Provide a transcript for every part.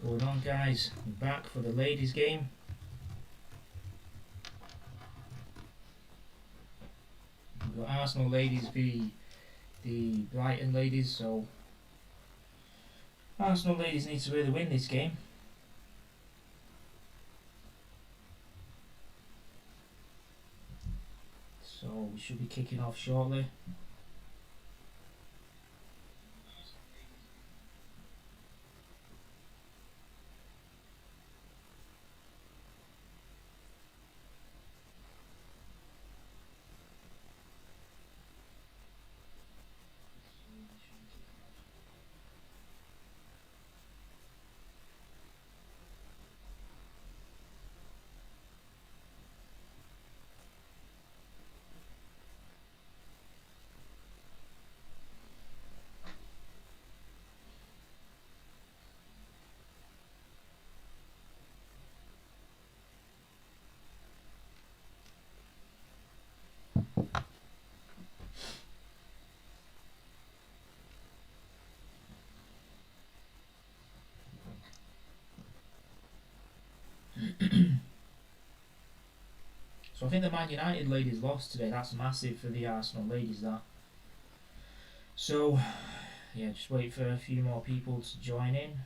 What's going on, guys? I'm back for the ladies game. We've got Arsenal ladies v the Brighton ladies, so Arsenal ladies need to really win this game. So we should be kicking off shortly. So I think the Man United ladies lost today. That's massive for the Arsenal ladies, that. So, yeah, just wait for a few more people to join in.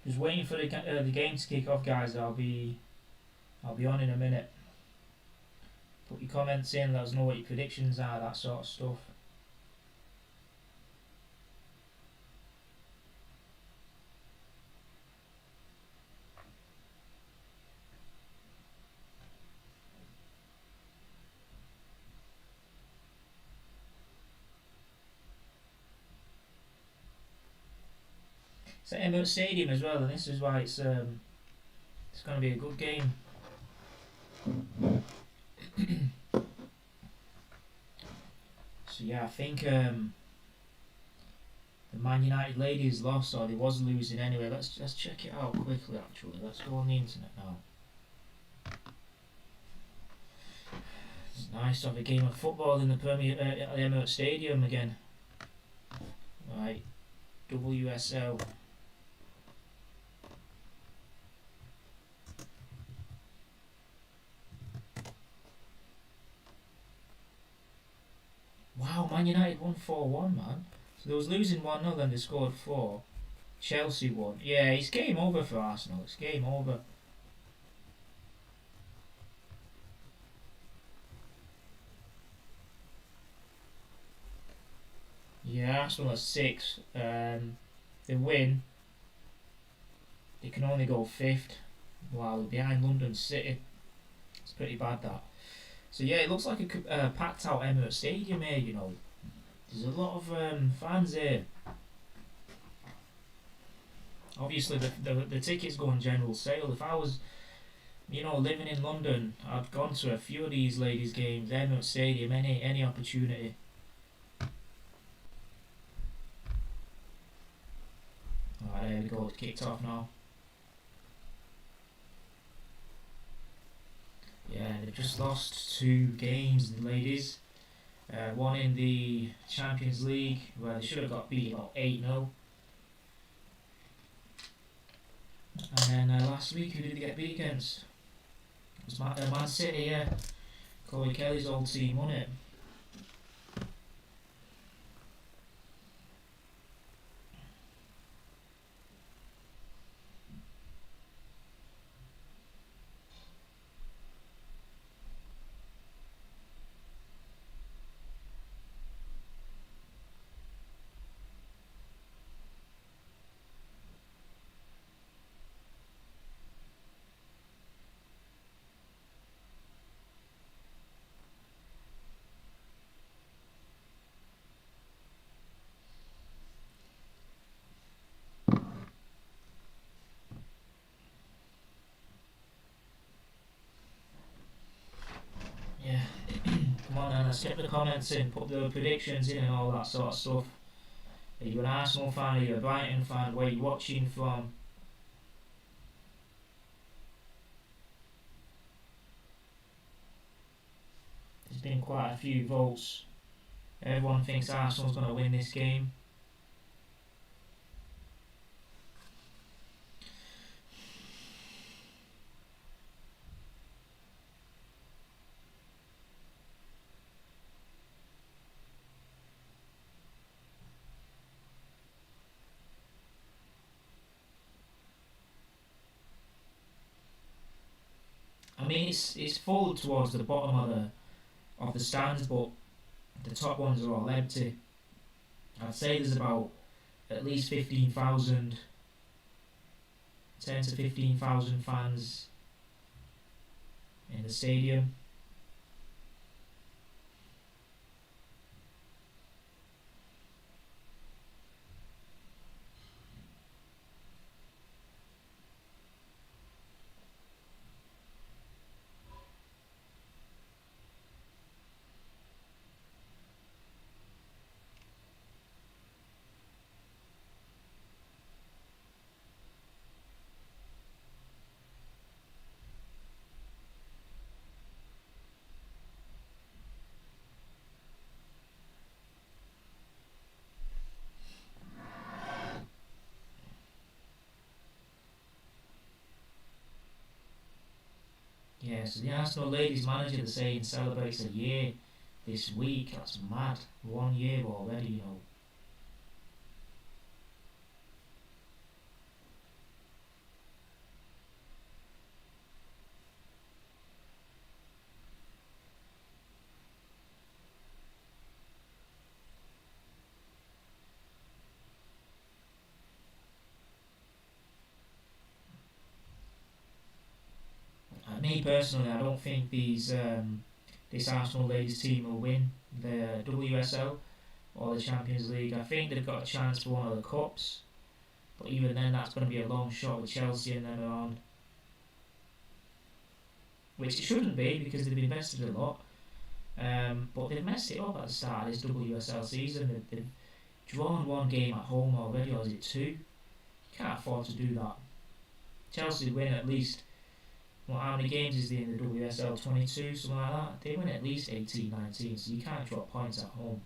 Just waiting for the game to kick off, guys. I'll be on in a minute. Put your comments in. Let us know what your predictions are. That sort of stuff. It's at Emirates Stadium as well, and this is why it's going to be a good game. So yeah, I think the Man United ladies lost, or they was losing anyway. Let's check it out quickly. Actually, let's go on the internet now. It's nice to have a game of football in the at the Emirates Stadium again. Right, WSL. Wow, Man United won 4-1, man. So they was losing 1-0, then they scored 4. Chelsea won. Yeah, it's game over for Arsenal. It's game over. Yeah, Arsenal are 6. They win. They can only go 5th. Wow, they're behind London City. It's pretty bad, that. So yeah, it looks like a packed out Emirates Stadium here, you know. There's a lot of fans here. Obviously, the tickets go on general sale. If I was, living in London, I'd gone to a few of these ladies' games, Emirates Stadium, any opportunity. Alright, there we go. It's kicked off now. Yeah, they've just lost 2 games, the ladies. One in the Champions League, where they should have got beat about 8-0. And then last week, who did they get beat against? It was Man City, yeah. Chloe Kelly's old team won it. Yeah. Come on then, let's get the comments in, put the predictions in and all that sort of stuff. Are you an Arsenal fan? Are you a Brighton fan? Where are you watching from? There's been quite a few votes. Everyone thinks Arsenal's going to win this game. I mean, it's full towards the bottom of the stands, but the top ones are all empty. I'd say there's about at least 15,000, 10 to 15,000 fans in the stadium. Yeah, so the Arsenal ladies manager, they're saying, celebrates a year this week. That's mad. 1 year already. Me personally, I don't think this Arsenal ladies team will win the WSL or the Champions League. I think they've got a chance for one of the cups, but even then, that's going to be a long shot with Chelsea and them around, which it shouldn't be because they've invested a lot. But they've messed it up at the start of this WSL season. They've drawn 1 game at home already, or is it 2? You can't afford to do that. Chelsea win at least. Well, how many games is there in the WSL? 22, something like that. They win at least 18, 19, so you can't drop points at home.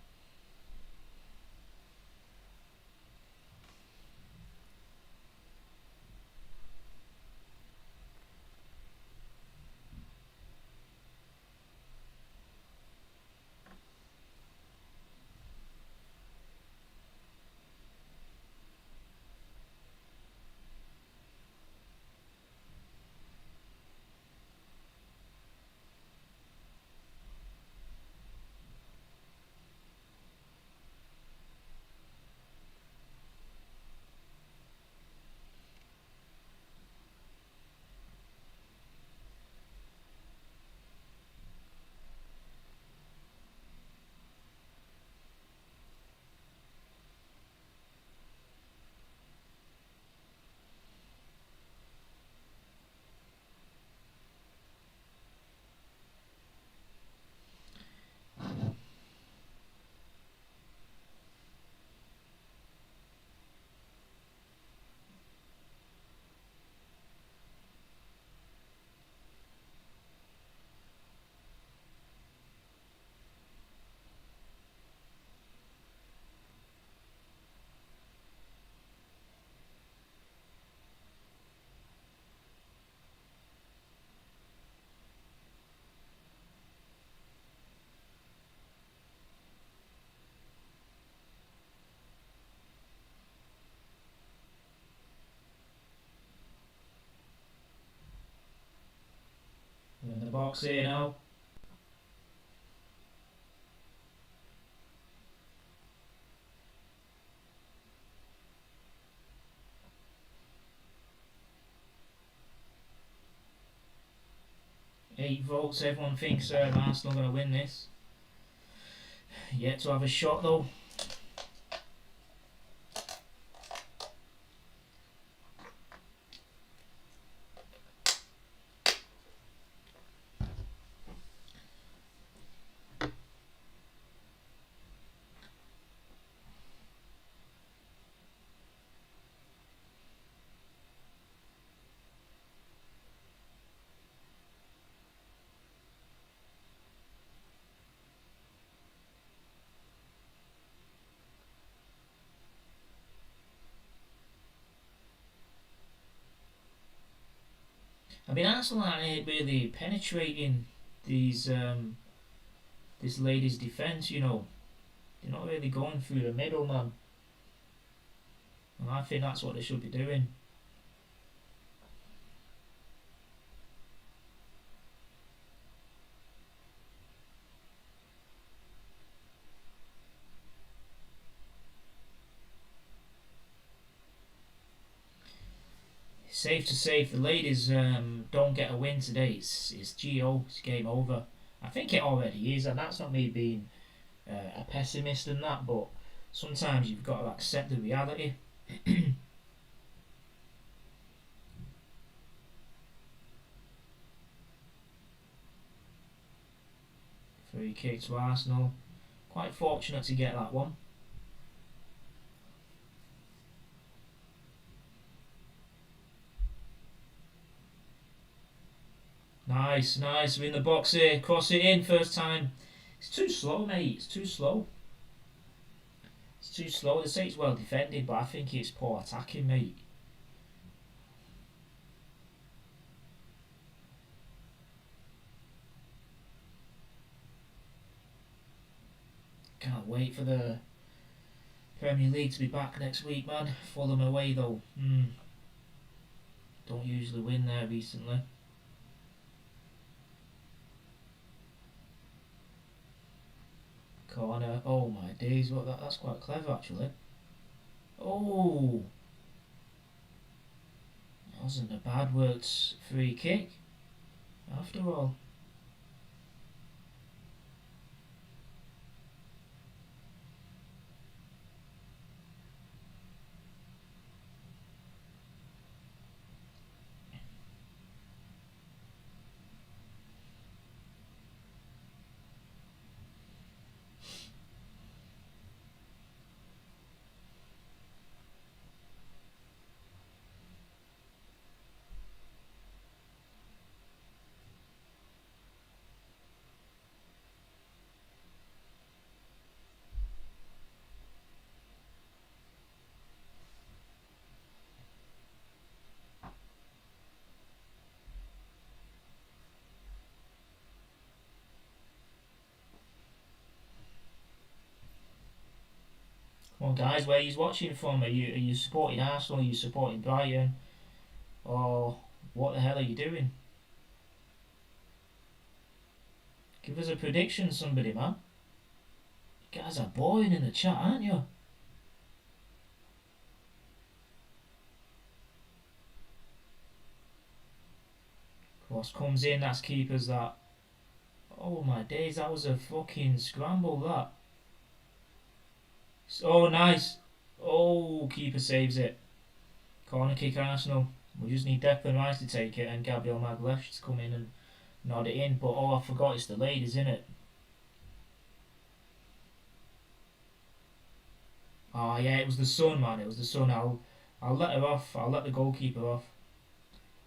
box here now. Eight votes. Everyone thinks Arsenal going to win this. Yet to have a shot though. I mean, Arsenal aren't really penetrating these this lady's defence, you know. They're not really going through the middle, man. And I think that's what they should be doing. Safe to say, if the ladies don't get a win today, it's GO, it's game over. I think it already is, and that's not me being a pessimist and that, but sometimes you've got to accept the reality. Free kick to Arsenal. Quite fortunate to get that one. Nice, nice. We're in the box here. Cross it in first time. It's too slow, mate. It's too slow. It's too slow. They say it's well defended, but I think it's poor attacking, mate. Can't wait for the Premier League to be back next week, man. Fulham away, though. Don't usually win there recently. Corner. Oh my days, what that's quite clever actually. Oh, that wasn't a bad worked free kick after all. Well, guys, where are you watching from? Are you supporting Arsenal? Are you supporting Brighton? Or what the hell are you doing? Give us a prediction, somebody, man. You guys are boring in the chat, aren't you? Cross comes in, that's keepers that. Oh my days, that was a fucking scramble, that. Oh, nice. Oh, keeper saves it. Corner kick Arsenal. We just need Declan Rice to take it and Gabriel Magalhaes to come in and nod it in. But oh, I forgot it's the ladies, innit? Oh yeah, it was the sun, man. It was the sun. I'll let her off. I'll let the goalkeeper off.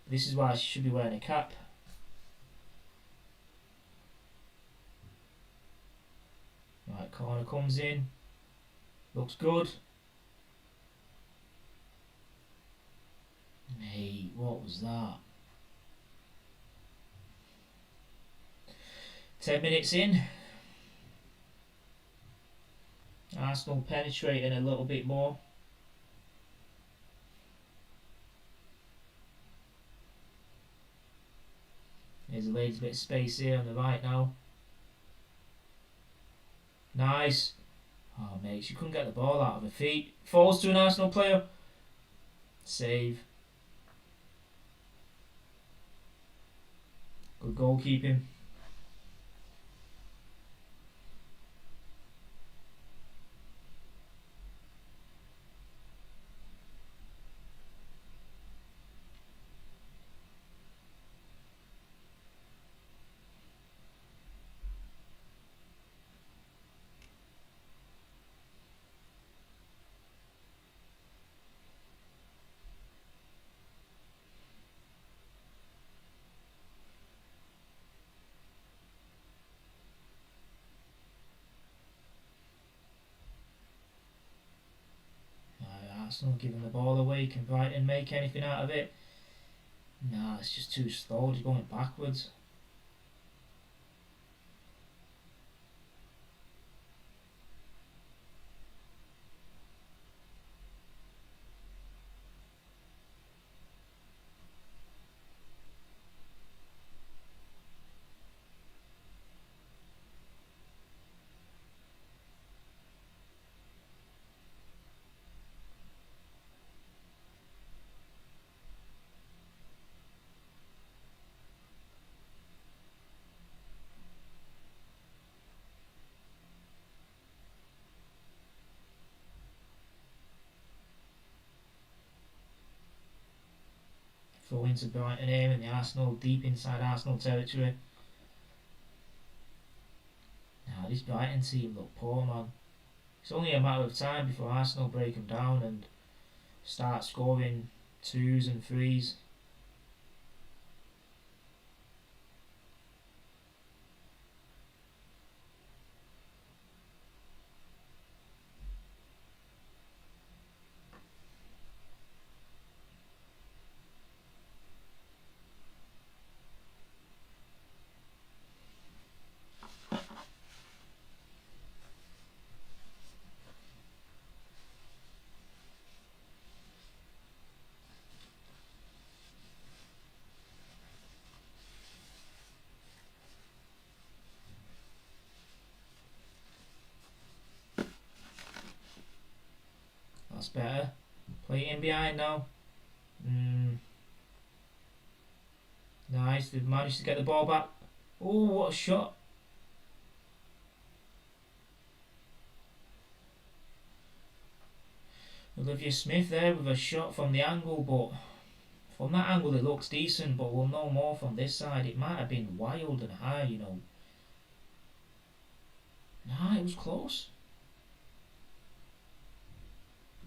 This is why she should be wearing a cap. Right, corner comes in. Looks good. Hey, what was that? 10 minutes in. Arsenal penetrating a little bit more. Here's a ladies bit of space here on the right now. Nice. Oh mate, she couldn't get the ball out of her feet. Falls to an Arsenal player. Save. Good goalkeeping. Arsenal giving the ball away. Can Brighton make anything out of it? Nah, it's just too slow. Just going backwards. Throw into Brighton here in the Arsenal, deep inside Arsenal territory. Now this Brighton team look poor, man. It's only a matter of time before Arsenal break them down and start scoring 2s and 3s. That's better. Play it in behind now. Nice, they've managed to get the ball back. Oh, what a shot. Olivia Smith there with a shot from the angle, but from that angle it looks decent, but we'll know more from this side. It might have been wild and high, you know. Nah, it was close.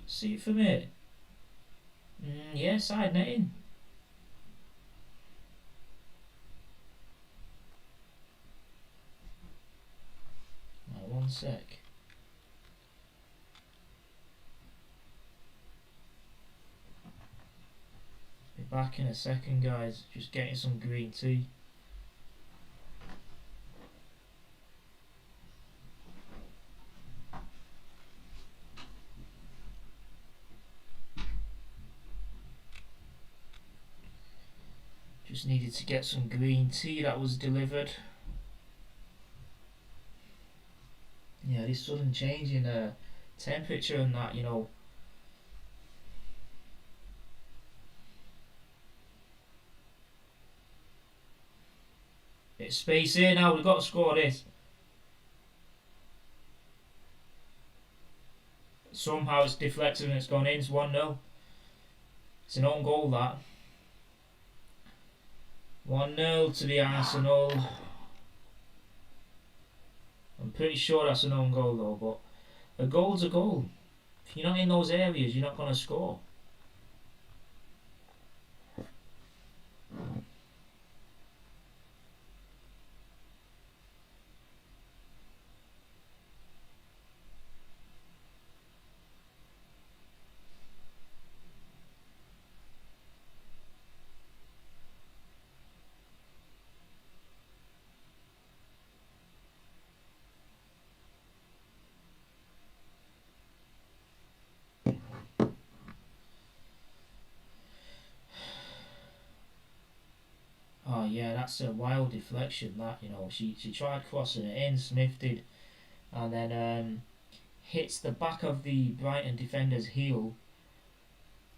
See it from here. Yeah, side netting. Right, one sec. Be back in a second, guys. Just getting some green tea. Just needed to get some green tea that was delivered. Yeah, this sudden change in temperature and that, you know. Bit of space here now, we've got to score this. Somehow it's deflected and it's gone in, it's 1-0. It's an own goal, that. 1-0 to the Arsenal. I'm pretty sure that's an own goal though, but a goal's a goal. If you're not in those areas, you're not going to score. Oh yeah, that's a wild deflection. That she tried crossing it in. Smith did, and then hits the back of the Brighton defender's heel.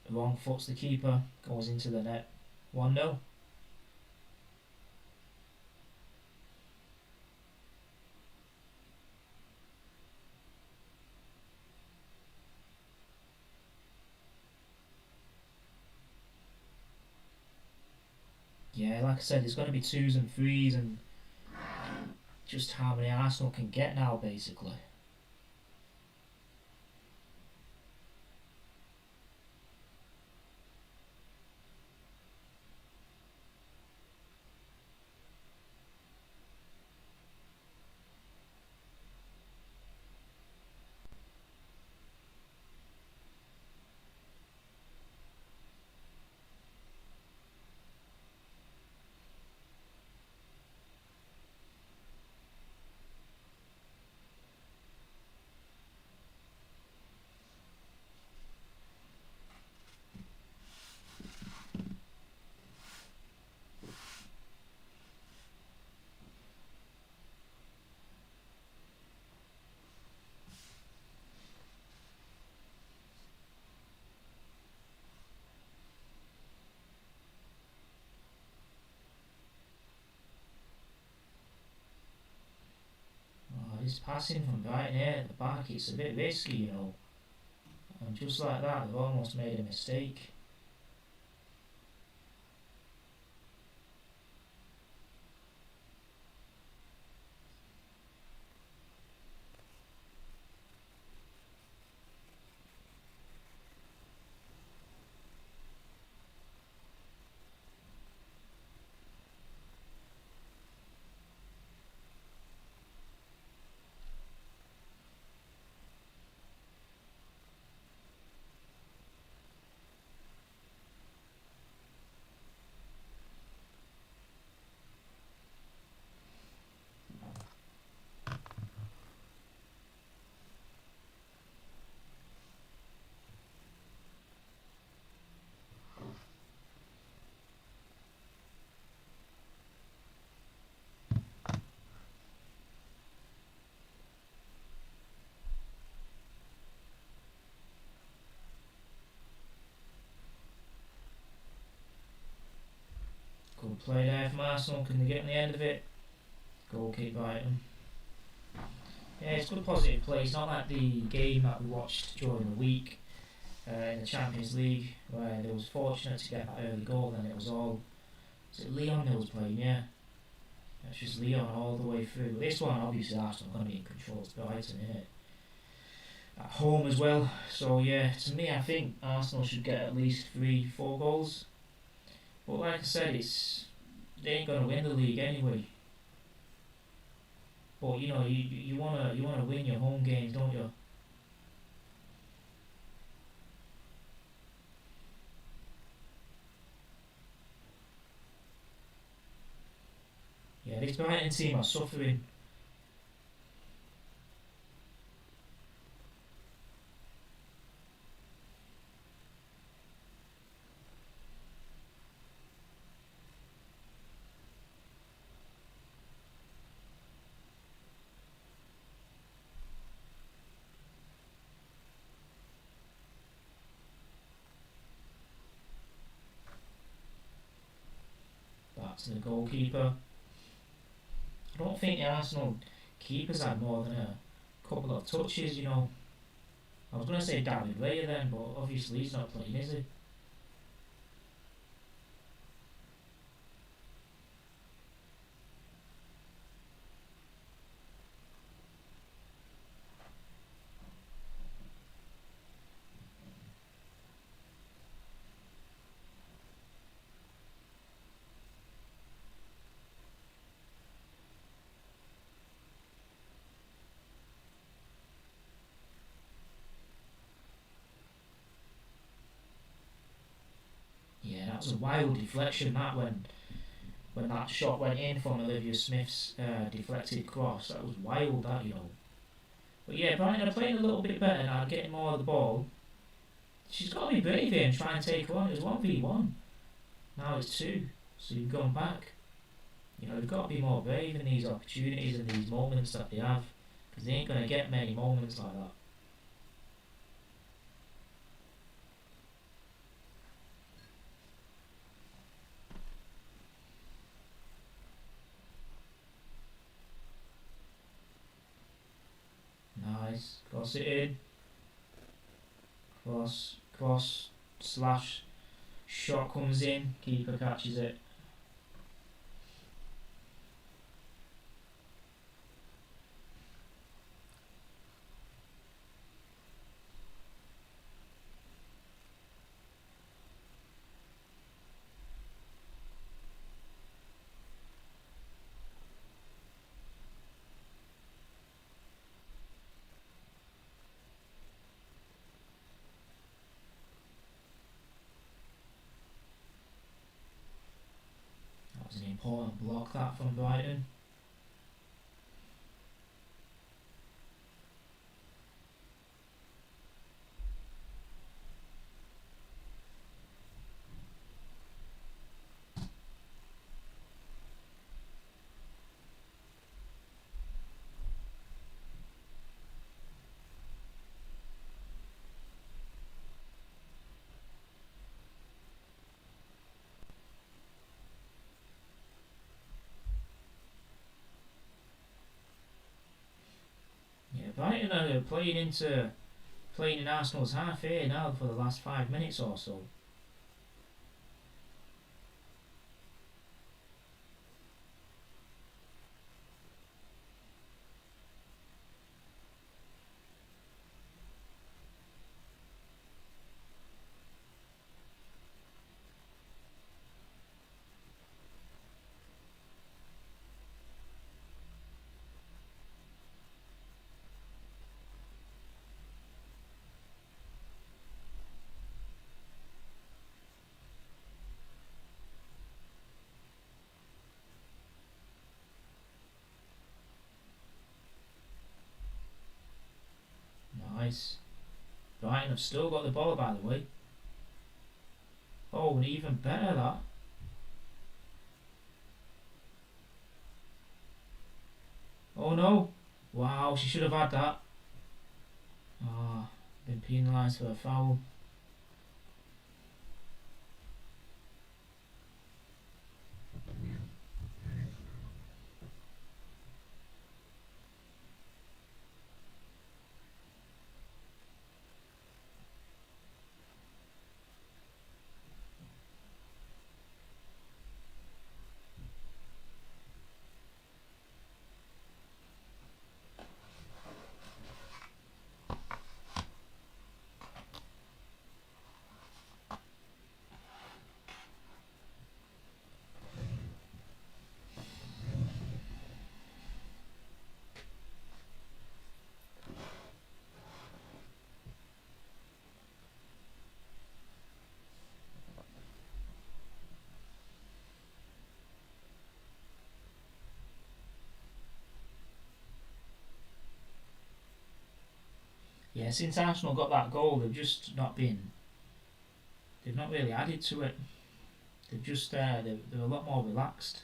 Wrong foots the keeper, goes into the net. 1-0. Yeah, like I said, there's going to be twos and threes, and just how many Arsenal can get now, basically. Oh, this passing from Brighton here at the back, it's a bit risky. And just like that, they've almost made a mistake. Good play there from Arsenal. Can they get on the end of it? Goal kick Brighton. Yeah, it's good positive play. It's not like the game that we watched during the week in the Champions League where they was fortunate to get that early goal and it was all... Is it Leon who was playing? Yeah. It's just Leon all the way through. This one, obviously, Arsenal are going to be in control. It's Brighton, isn't it? At home as well. So, yeah, to me, I think Arsenal should get at least 3-4 goals. But like I said, they ain't going to win the league anyway. But you wanna win your home games, don't you? Yeah, this Brighton team are suffering. Back to the goalkeeper. I don't think the Arsenal keepers had more than a couple of touches. I was going to say David Raya then, but obviously he's not playing, is he? Yeah, that was a wild deflection. That when that shot went in from Olivia Smith's deflected cross, that was wild. That. But yeah, Brighton are playing a little bit better now, getting more of the ball. She's got to be brave here and try and take her on. It was 1v1. Now it's 2. So you've gone back. they've got to be more brave in these opportunities and these moments that they have, because they ain't going to get many moments like that. Nice. Cross it in. Cross, slash. Shot comes in. Keeper catches it. That was an important block, that, from Brighton. Yeah, Brighton are playing in Arsenal's half here now for the last 5 minutes or so. Nice. Brighton have still got the ball, by the way. Oh, and even better that. Oh no. Wow, she should have had that. Ah, been penalised for a foul. Yeah, since Arsenal got that goal, they've not really added to it. They've just, they're a lot more relaxed.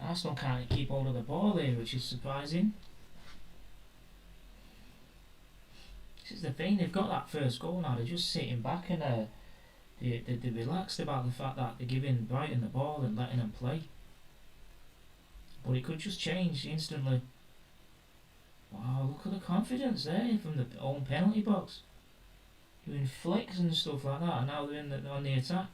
Arsenal can't keep hold of the ball here, which is surprising. This is the thing, they've got that first goal now, they're just sitting back and they're relaxed about the fact that they're giving Brighton the ball and letting them play. But it could just change instantly. Wow, look at the confidence there from the own penalty box. Doing flicks and stuff like that, and now they're on the attack.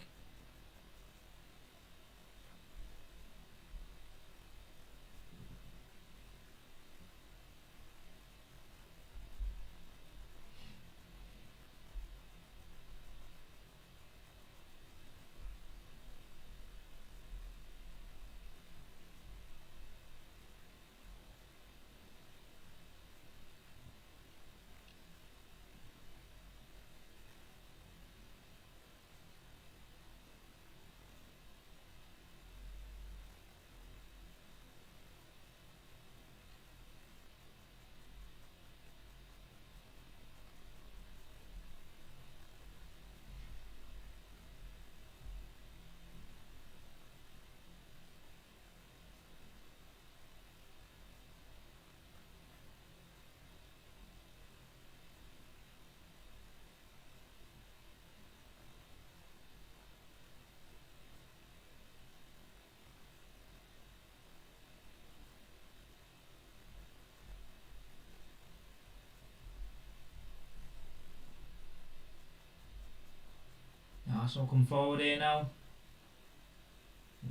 Arsenal come forward here now.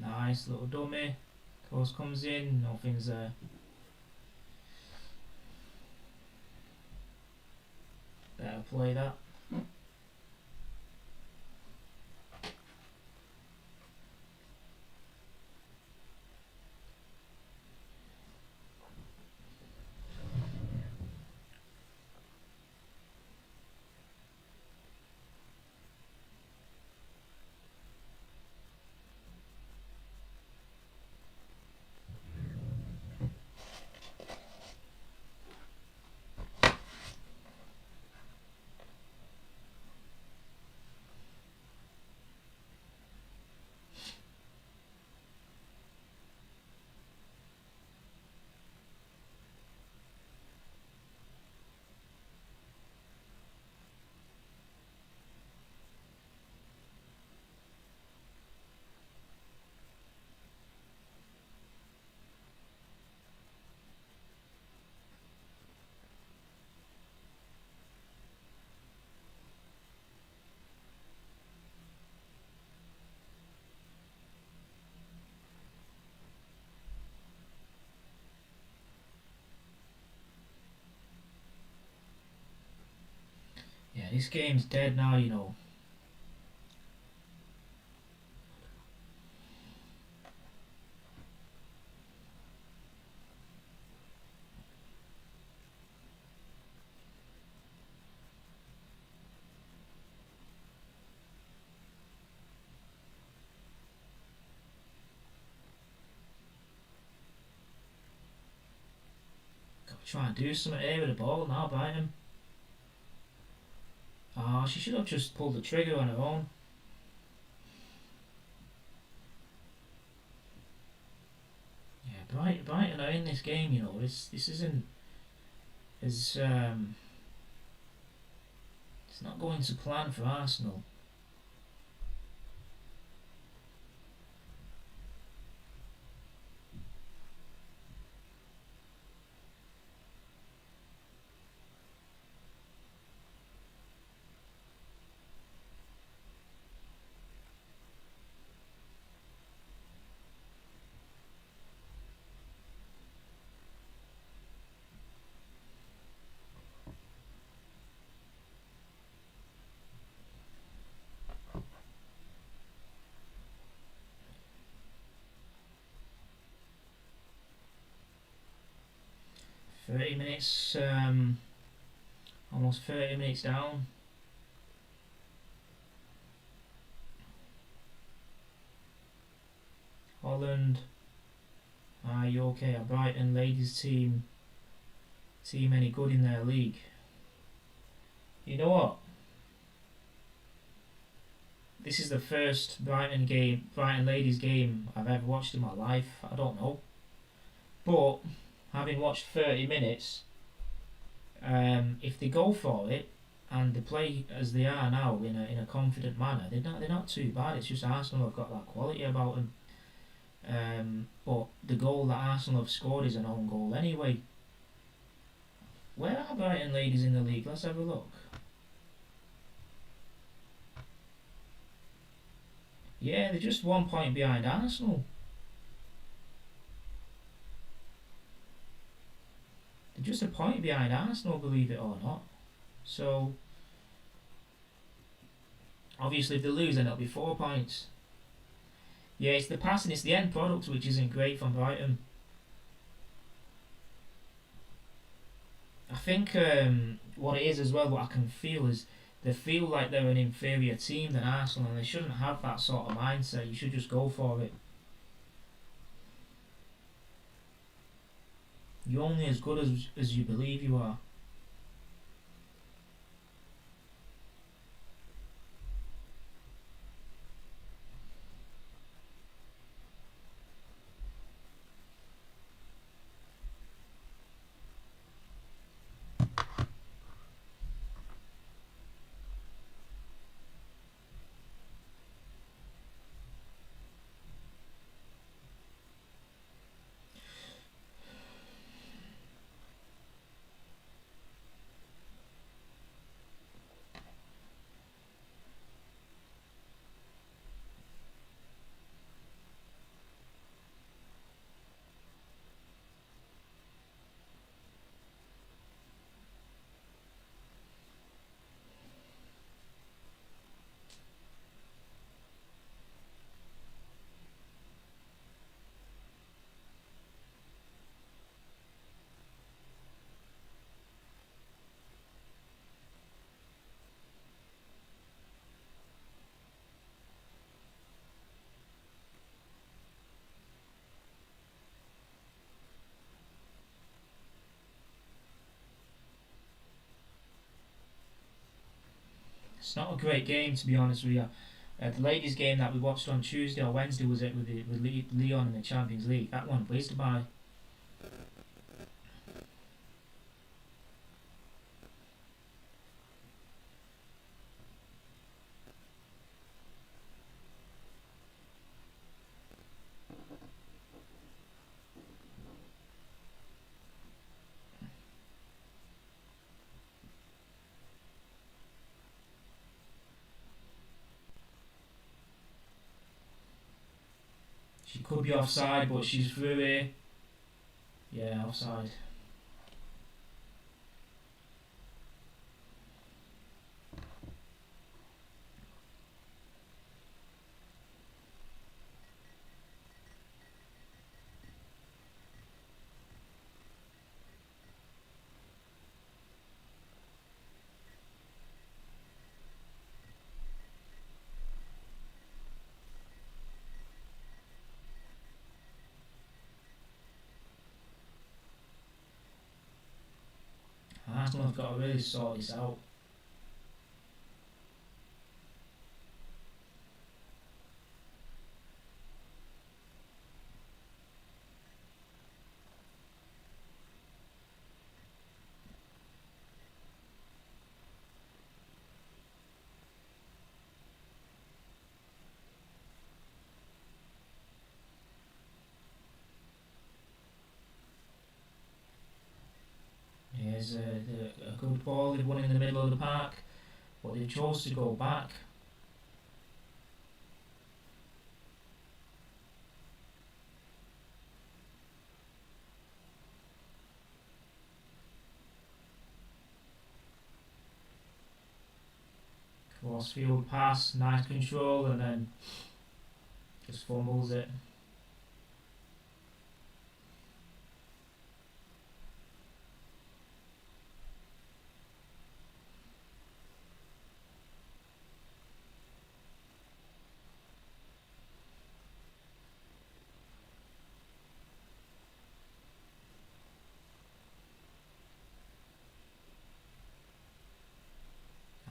Nice little dummy. Close comes in, nothing's there. Better play that. Yeah, this game's dead now, you know. Gotta try and do something here with the ball now, Brighton. Oh, she should have just pulled the trigger on her own. Yeah, Brighton are in this game, you know. This isn't as it's not going to plan for Arsenal. Almost 30 minutes down. Holland, are you okay? Are Brighton ladies team any good in their league? You know what? This is the first Brighton ladies game I've ever watched in my life. I don't know, but having watched 30 minutes, if they go for it and they play as they are now in a confident manner, they're not too bad. It's just Arsenal have got that quality about them. But the goal that Arsenal have scored is an own goal anyway. Where are Brighton ladies in the league? Let's have a look. Yeah, they're just 1 point behind Arsenal. They're just a point behind Arsenal, believe it or not. So, obviously if they lose then it'll be 4 points. Yeah, it's the passing, it's the end product which isn't great from Brighton. I think what it is as well, what I can feel is they feel like they're an inferior team than Arsenal, and they shouldn't have that sort of mindset. You should just go for it. You're only as good as you believe you are. It's not a great game, to be honest with you. The ladies' game that we watched on Tuesday or Wednesday was it with Leon in the Champions League. That one, wasted by. She could be offside, but she's through here. Yeah, offside. Arsenal have got to really sort this out. Here's a good ball. They've won in the middle of the park, but they chose to go back. Cross field pass, nice control, and then just fumbles it.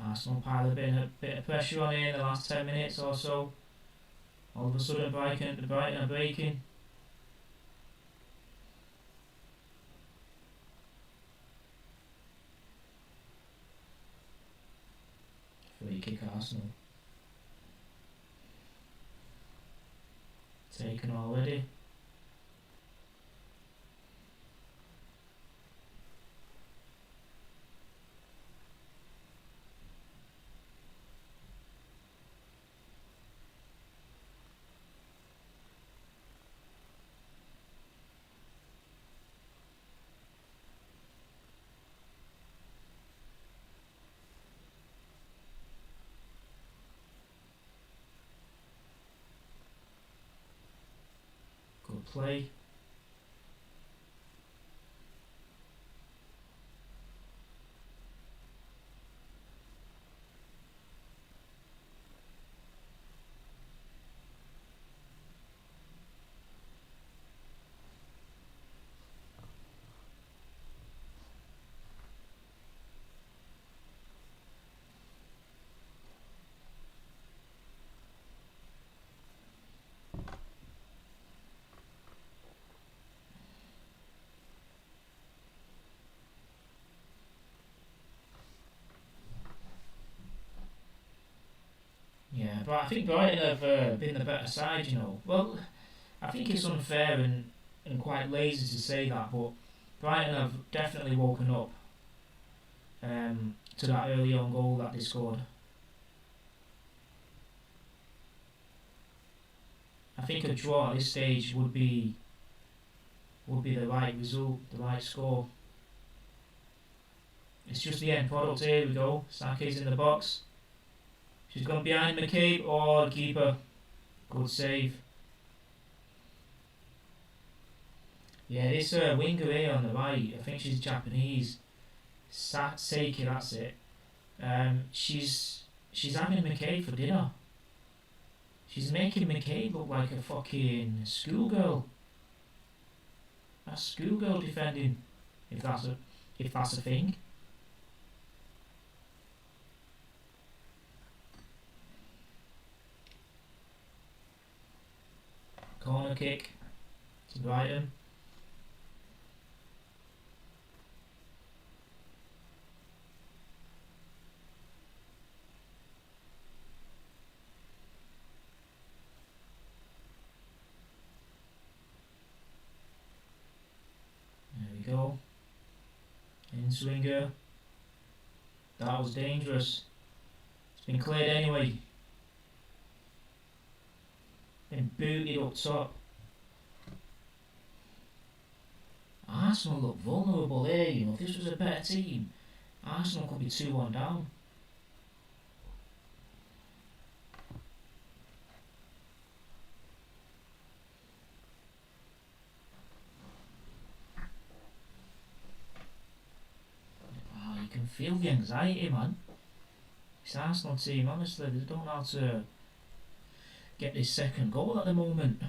Arsenal pile a bit of pressure on here in the last 10 minutes or so. All of a sudden Brighton are breaking. Free kick Arsenal. Taken already. Good play. Yeah, but I think Brighton have been the better side, you know. Well, I think it's unfair and quite lazy to say that, but Brighton have definitely woken up to that early on goal that they scored. I think a draw at this stage would be the right result, the right score. It's just the end product. Here we go. Sake's in the box. She's gone behind McCabe. Oh, the keeper. Good save. Yeah, this winger here on the right, I think she's Japanese. Seiki, that's it. She's having McCabe for dinner. She's making McCabe look like a fucking schoolgirl. That's schoolgirl defending, if that's a thing. Corner kick to Brighton. There we go. In swinger. That was dangerous. It's been cleared anyway. Been booted up top. Arsenal look vulnerable here, you know. If this was a better team, Arsenal could be 2-1 down. Oh, you can feel the anxiety, man. This Arsenal team, honestly, they don't know how to get this second goal at the moment.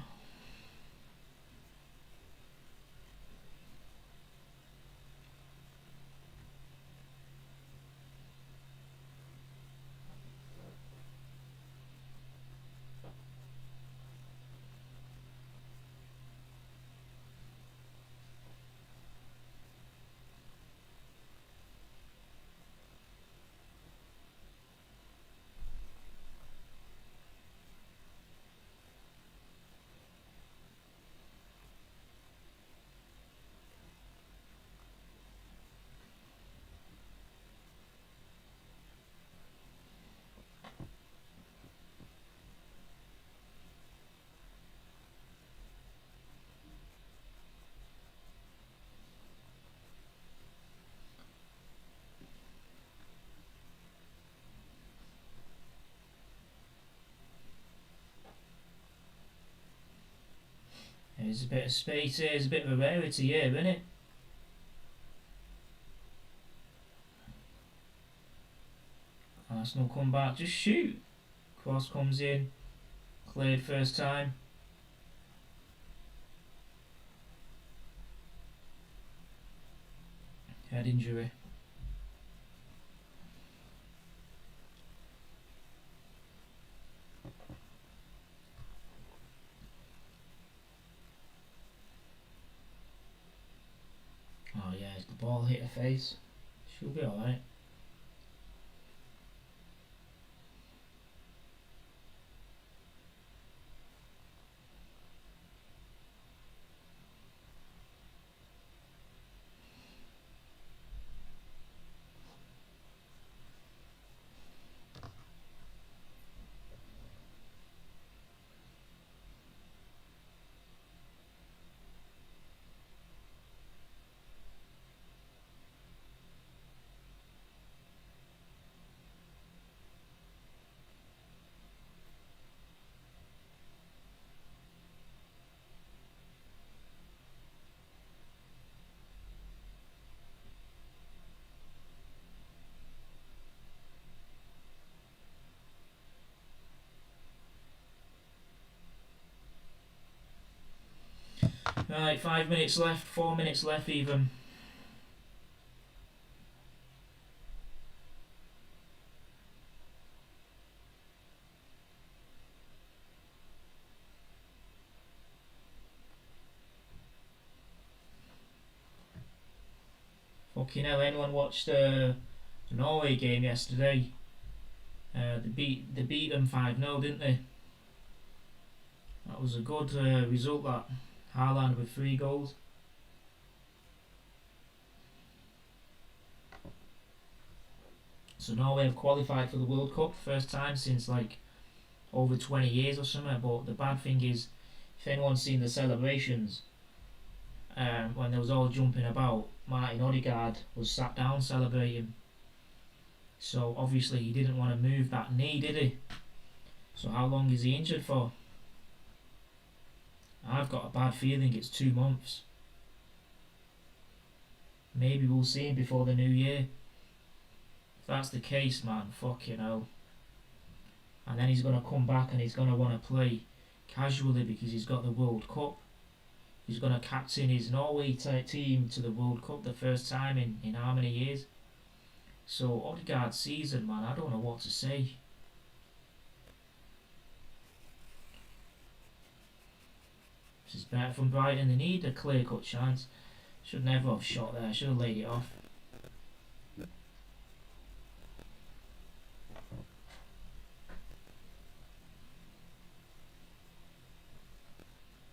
There's a bit of space here, there's a bit of a rarity here, isn't it? Arsenal come back, just shoot. Cross comes in, cleared first time. Head injury. Oh yeah, the ball hit her face. She'll be alright. Right, 5 minutes left, 4 minutes left even. Fucking hell, anyone watched the Norway game yesterday? They beat them 5-0, didn't they? That was a good result, that. Haaland with 3 goals. So Norway have qualified for the World Cup, first time since like over 20 years or something. But the bad thing is, if anyone's seen the celebrations, when they was all jumping about, Martin Odegaard was sat down celebrating. So obviously he didn't want to move that knee, did he? So how long is he injured for? I've got a bad feeling it's 2 months. Maybe we'll see him before the new year. If that's the case, man, fucking hell. And then he's going to come back and he's going to want to play casually because he's got the World Cup. He's going to captain his Norway team to the World Cup the first time in how many years? So Odegaard's season, man, I don't know what to say. Just better from Brighton. They need a clear-cut chance. Should never have shot there. Should have laid it off.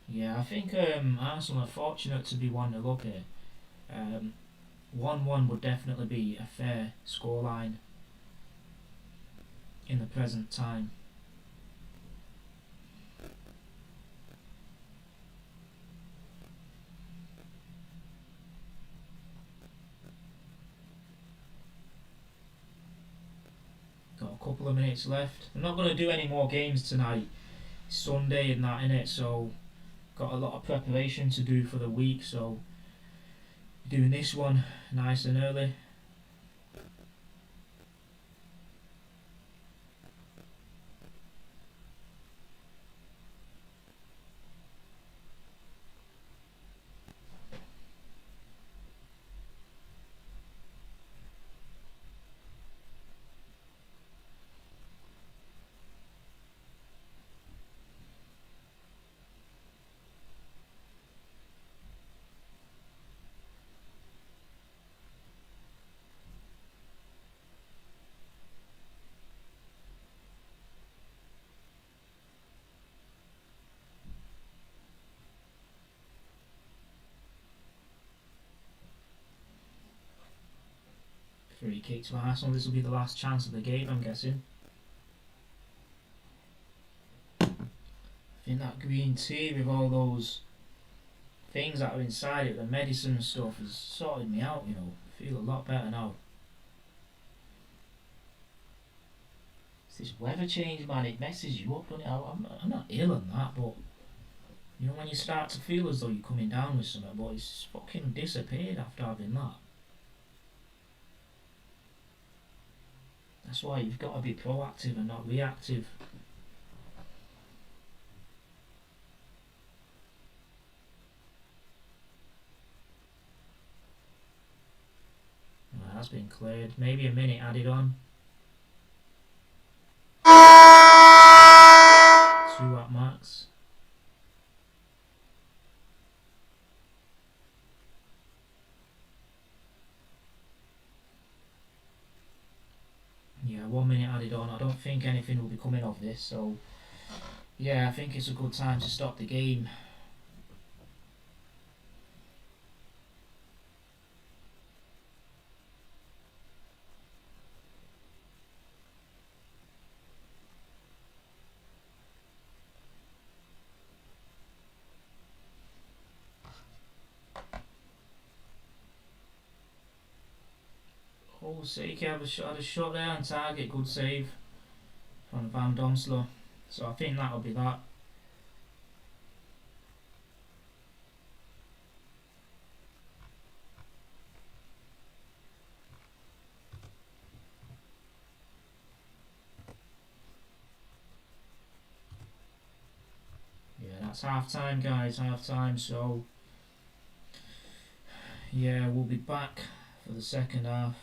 Yeah, I think Arsenal are fortunate to be 1-0 up here. 1-1 would definitely be a fair scoreline in the present time. Got a couple of minutes left. I'm not going to do any more games tonight. It's Sunday and that, innit? So got a lot of preparation to do for the week. So doing this one nice and early. Free kick to Arsenal. This will be the last chance of the game, I'm guessing. I think that green tea with all those things that are inside it, the medicine and stuff, has sorted me out, you know. I feel a lot better now. It's this weather change, man, it messes you up, doesn't it? I'm not ill and that, but you know when you start to feel as though you're coming down with something, but it's fucking disappeared after having that. That's why you've got to be proactive and not reactive. Right, that's been cleared. Maybe a minute added on. 2 at max. Yeah, 1 minute added on. I don't think anything will be coming of this, so yeah, I think it's a good time to stop the game. Oh, Siki had a shot there on target. Good save from Van Domslo. So I think that'll be that. Yeah, that's half time, guys. Half time. So yeah, we'll be back for the second half.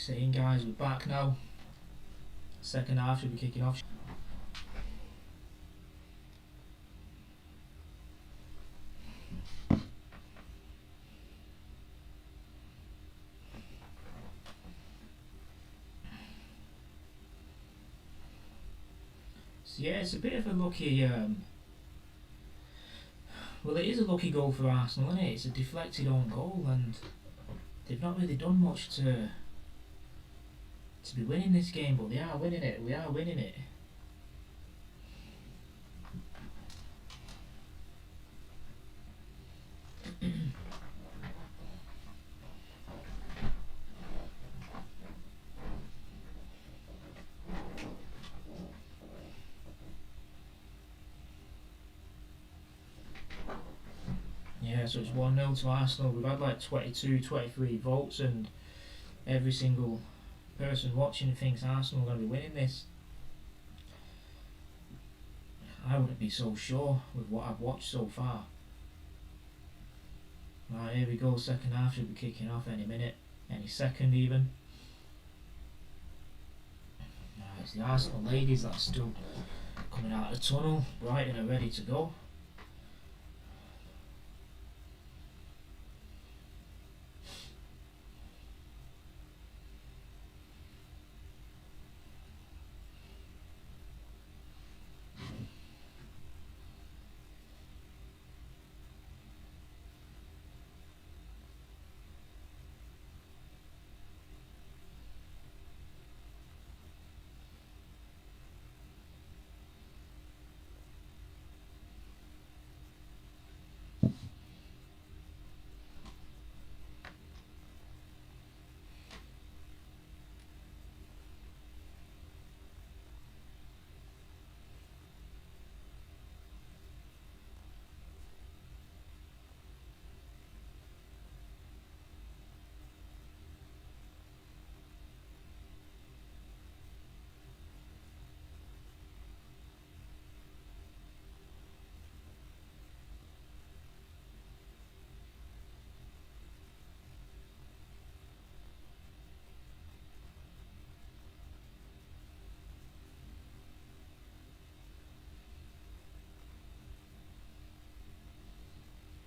Saying, guys, we're back now. Second half should be kicking off. So yeah, it's a bit of a lucky. Well, it is a lucky goal for Arsenal, isn't it? It's a deflected own goal, and they've not really done much to be winning this game, but they are winning it. We are winning it. Yeah, so it's 1-0 to Arsenal. We've had like 22, 23 votes, and every single person watching thinks Arsenal are going to be winning this. I wouldn't be so sure with what I've watched so far. Right, here we go. Second half should be kicking off any minute, any second even. Right, it's the Arsenal ladies that are still coming out of the tunnel. Brighton are ready to go.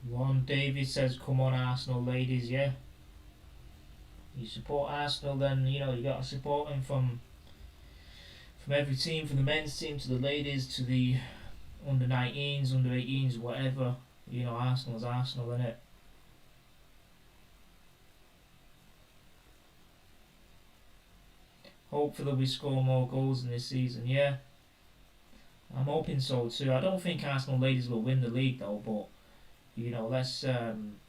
One David says, "Come on, Arsenal ladies, yeah." You support Arsenal, then you got to support them from every team, from the men's team to the ladies to the under 19s, under 18s, whatever. Arsenal's Arsenal, innit? Hopefully we score more goals in this season, yeah. I'm hoping so too. I don't think Arsenal ladies will win the league though, but let's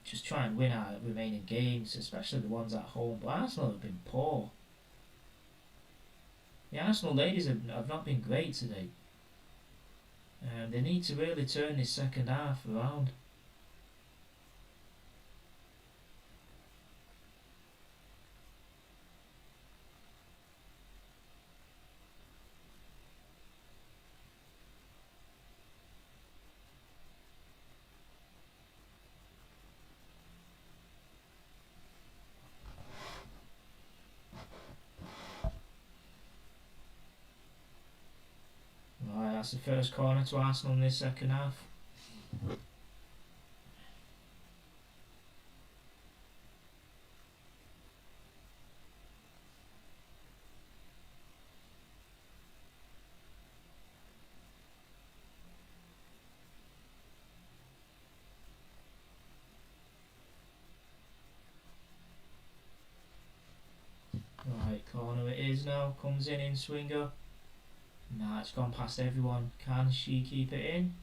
just try and win our remaining games, especially the ones at home. But Arsenal have been poor. The Arsenal ladies have not been great today. They need to really turn this second half around. Right, that's the first corner to Arsenal in this second half. Right, corner it is now. Comes in swinger. Nah, it's gone past everyone. Can she keep it in?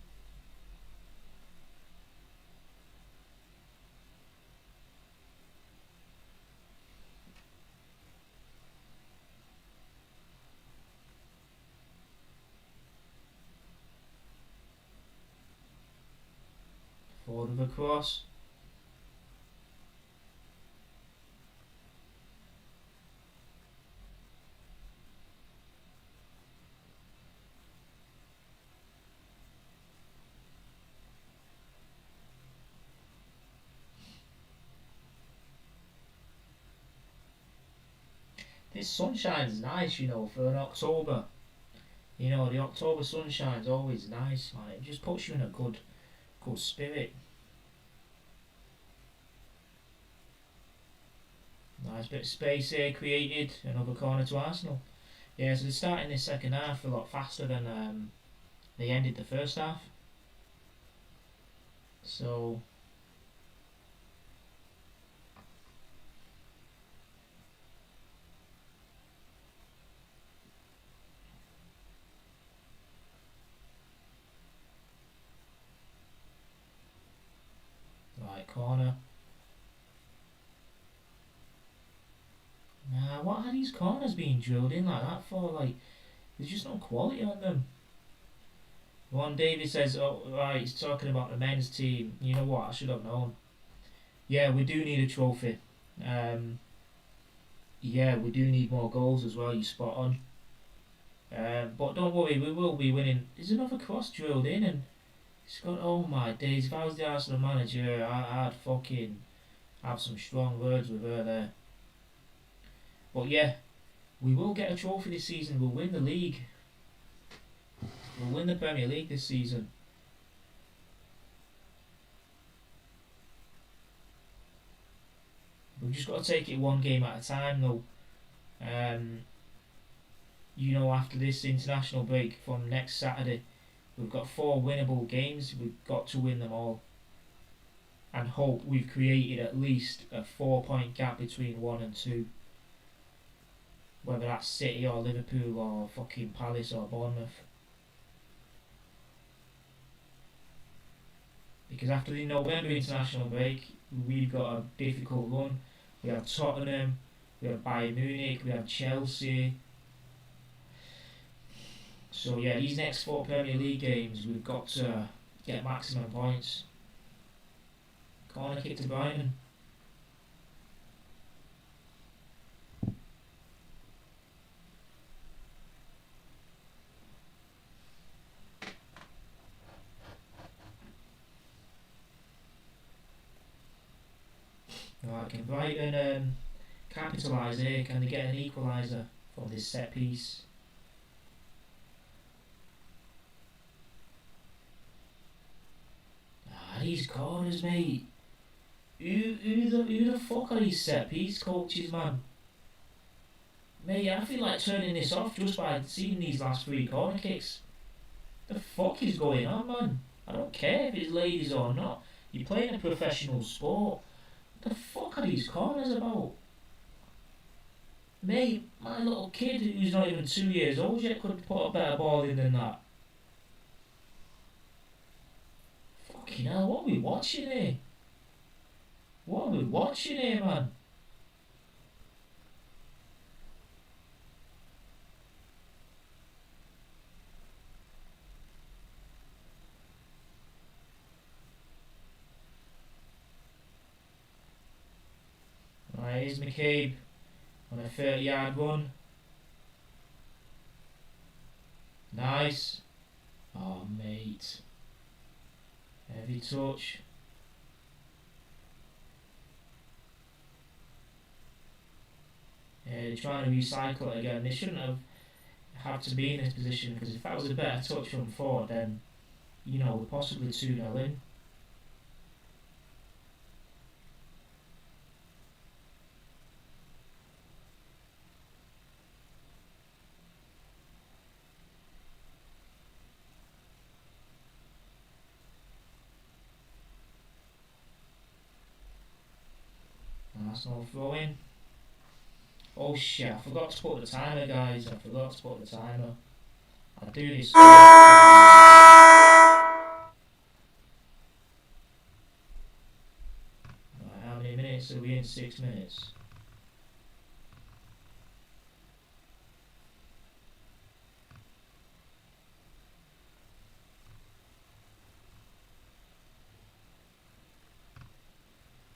Forward of a cross. This sunshine's nice, for an October. The October sunshine's always nice, man. It just puts you in a good spirit. Nice bit of space here created. Another corner to Arsenal. Yeah, so they're starting this second half a lot faster than they ended the first half. So right corner. Nah, what are these corners being drilled in like that for? Like, there's just no quality on them. Ron Davis says, oh, right, he's talking about the men's team. You know what? I should have known. Yeah, we do need a trophy. Yeah, we do need more goals as well. You spot on. But don't worry, we will be winning. There's another cross drilled in, and it's got. Oh my days! If I was the Arsenal manager, I'd fucking have some strong words with her there. But yeah, we will get a trophy this season. We'll win the league. We'll win the Premier League this season. We've just got to take it one game at a time, though. After this international break from next Saturday, we've got 4 winnable games. We've got to win them all. And hope we've created at least a 4-point gap between 1 and 2. Whether that's City or Liverpool or fucking Palace or Bournemouth. Because after the November international break, we've got a difficult run. We have Tottenham, we have Bayern Munich, we have Chelsea. So yeah, these next 4 Premier League games, we've got to get maximum points. Corner kick to Brighton. Right, can Brighton capitalise here? Can they get an equaliser from this set piece? These corners, mate. Who the fuck are these set piece coaches, man? Mate, I feel like turning this off just by seeing these last 3 corner kicks. The fuck is going on, man? I don't care if it's ladies or not. You're playing a professional sport. What the fuck are these corners about? Mate, my little kid who's not even 2 years old yet could put a better ball in than that. Fucking hell, what are we watching here? What are we watching here, man? Right, here's McCabe on a 30-yard run. Nice. Oh, mate. Heavy touch. Yeah, they're trying to recycle it again. They shouldn't have had to be in this position, because if that was a better touch from forward, then, we're possibly 2-0 in. Arsenal throw in. Oh shit, I forgot to put the timer, guys. I forgot to put the timer. I do this. Right, how many minutes are we in? 6 minutes.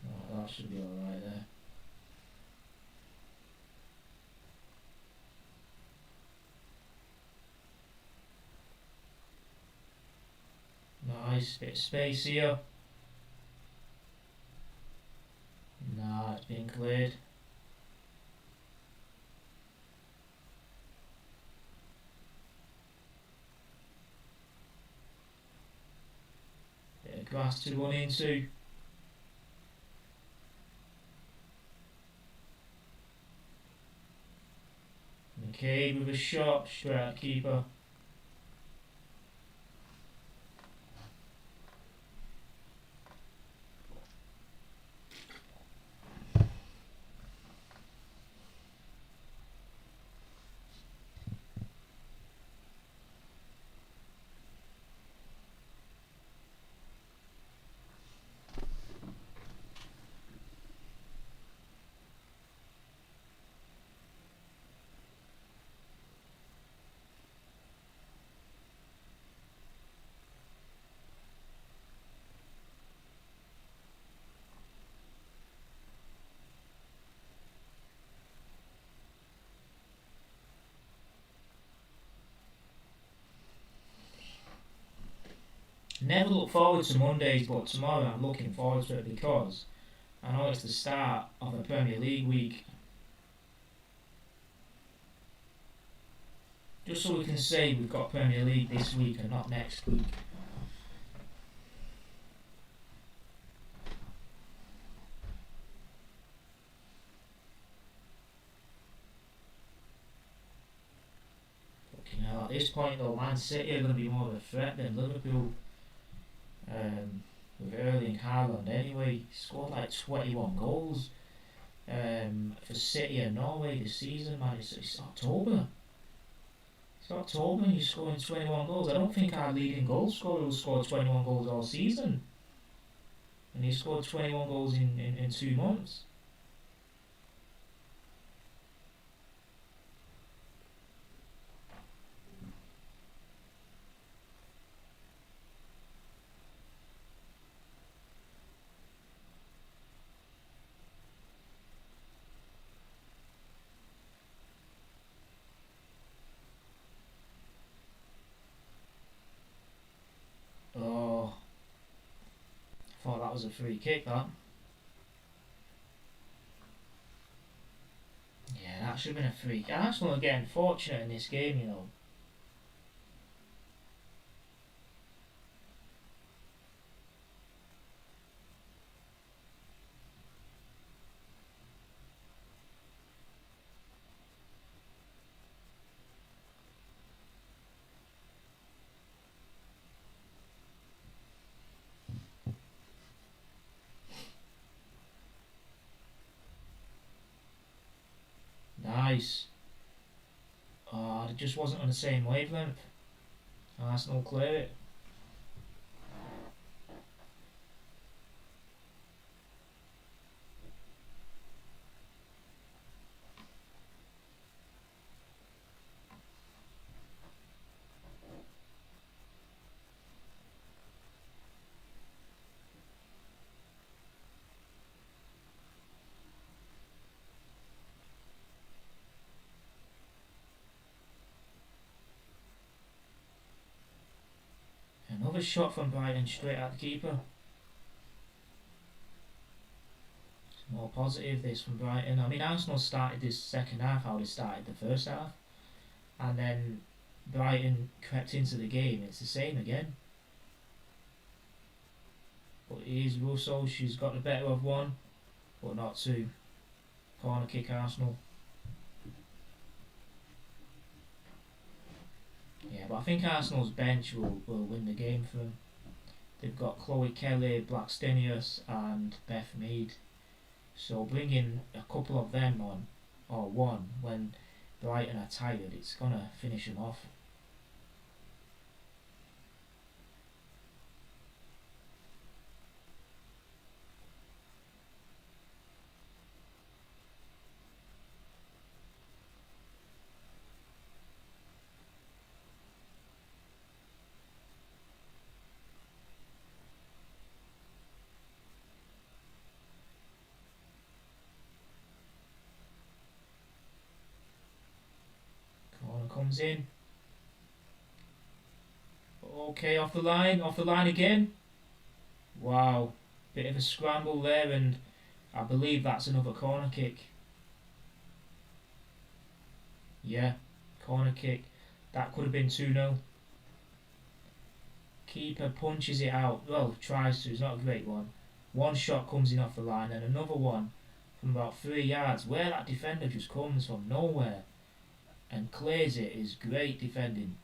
Right, that should be alright there. Nice bit of space here. Nah, it's been cleared. grass to run into. McCabe with a shot straight at the keeper. Never look forward to Mondays, but tomorrow I'm looking forward to it because I know it's the start of a Premier League week. Just so we can say we've got Premier League this week and not next week. Fucking hell, at this point though, Man City are going to be more of a threat than Liverpool. With Erling Haaland anyway, he scored like 21 goals for City and Norway this season, man. It's October. It's October and he's scoring 21 goals. I don't think our leading goal scorer will score 21 goals all season. And he scored 21 goals in 2 months. Oh, I thought that was a free kick, that. Yeah, that should have been a free kick. Arsenal are getting fortunate in this game, you know. Nice. Oh, it just wasn't on the same wavelength. Arsenal clear it. Another shot from Brighton straight at the keeper. It's more positive this from Brighton. I mean, Arsenal started this second half how they started the first half, and then Brighton crept into the game. It's the same again. But it is Russo. She's got the better of one, but not two. Corner kick Arsenal. Yeah, but I think Arsenal's bench will win the game for them. They've got Chloe Kelly, Blackstenius and Beth Mead. So bringing a couple of them on, or one, when Brighton are tired, it's going to finish them off. Corner comes in. Okay, off the line again. Wow, bit of a scramble there, and I believe that's another corner kick. Yeah, corner kick. That could have been 2-0. Keeper punches it out. Well, tries to. It's not a great one. One shot comes in off the line, and another one from about 3 yards, where that defender just comes from nowhere and clears it, is great defending.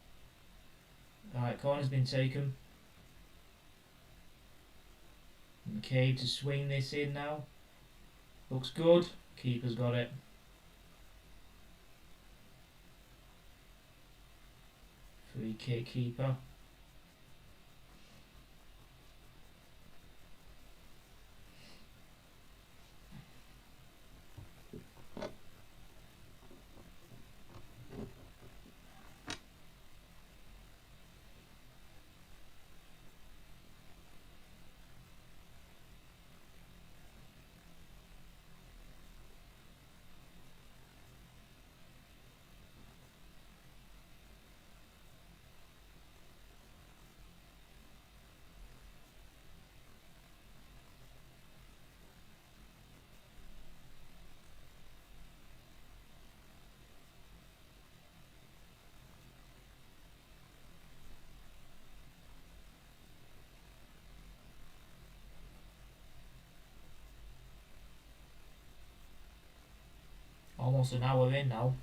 Alright, corner's been taken. McCabe to swing this in now. Looks good. Keeper's got it. Free kick, keeper. Almost an hour in now.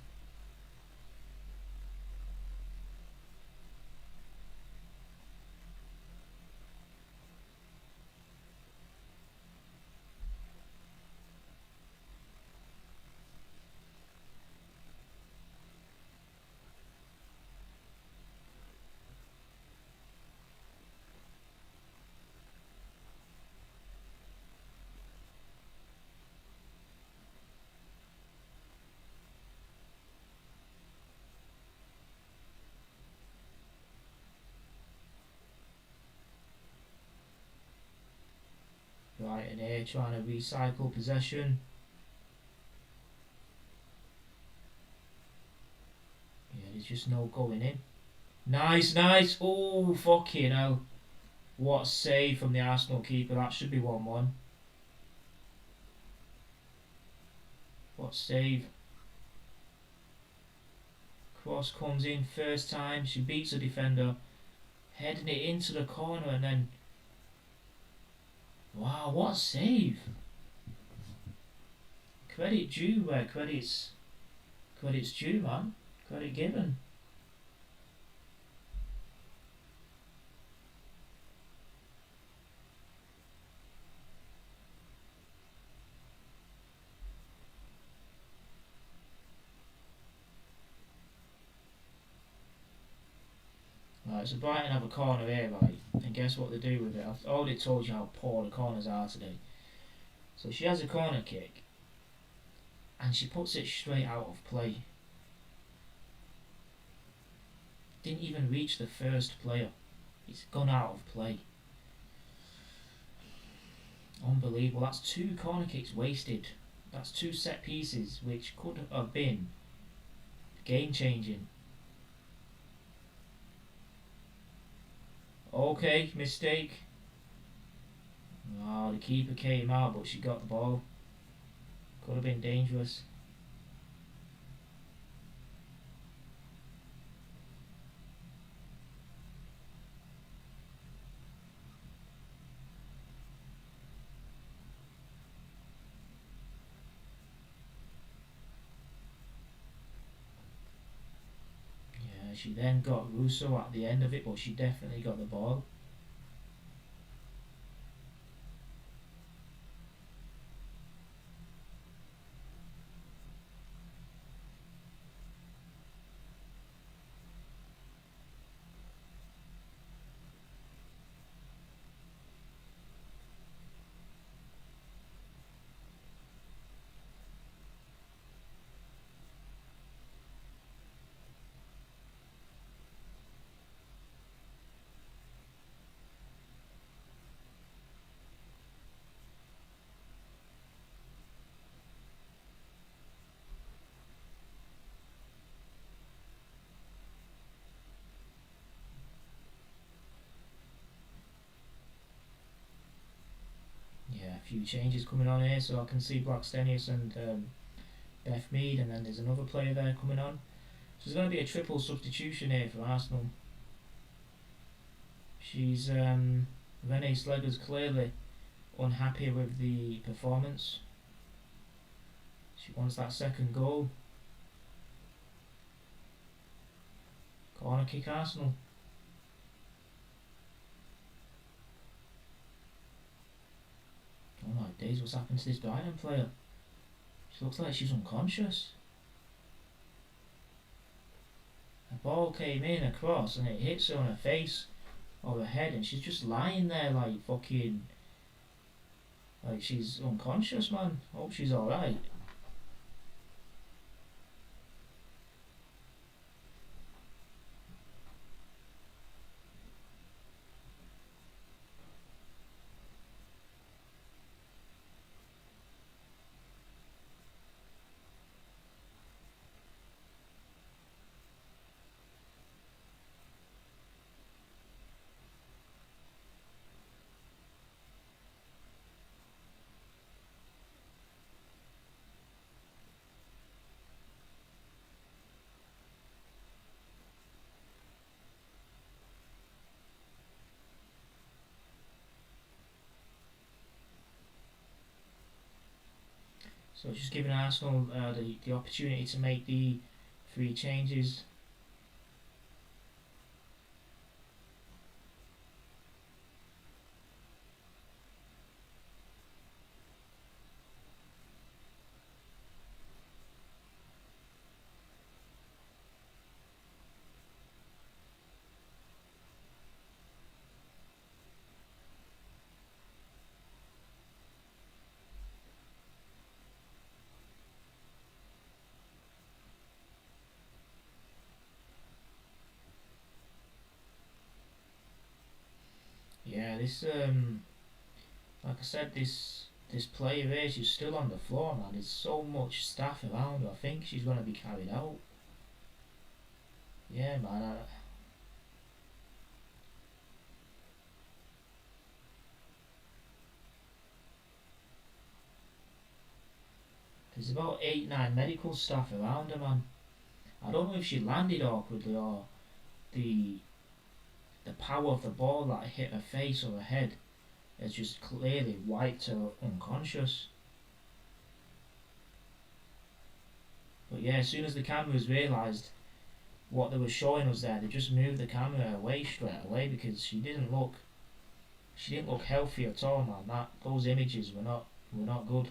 Brighton here trying to recycle possession. Yeah, there's just no going in. Nice, nice. Oh, fucking hell. What a save from the Arsenal keeper. That should be 1-1. What save. Cross comes in first time. She beats the defender. Heading it into the corner and then... Wow, what a save. Credit due where credit's due, man. Credit given. Right, so Brighton have a corner here, right? And guess what they do with it? I've already told you how poor the corners are today. So she has a corner kick and she puts it straight out of play. Didn't even reach the first player. It's gone out of play. Unbelievable. That's 2 corner kicks wasted. That's 2 set pieces which could have been game changing. Okay, mistake. Oh, the keeper came out, but she got the ball. Could have been dangerous. She then got Russo at the end of it, but she definitely got the ball. Few changes coming on here, so I can see Blackstenius and Beth Mead, and then there's another player there coming on. So there's going to be a triple substitution here for Arsenal. She's Renee Slegger's clearly unhappy with the performance. She wants that second goal. Corner kick Arsenal. Oh my days, what's happened to this Brighton player? She looks like she's unconscious. The ball came in across and it hits her on her face or her head, and she's just lying there like fucking, like she's unconscious, man. Hope she's alright. So just giving Arsenal the opportunity to make the 3 changes. Yeah, this like I said, this player here, she's still on the floor, man. There's so much staff around her. I think she's gonna be carried out. Yeah, man. There's about 8, 9 medical staff around her, man. I don't know if she landed awkwardly or the the power of the ball that hit her face or her head has just clearly wiped her unconscious. But yeah, as soon as the cameras realised what they were showing us there, they just moved the camera away straight away because she didn't look healthy at all, man. Those images were not good.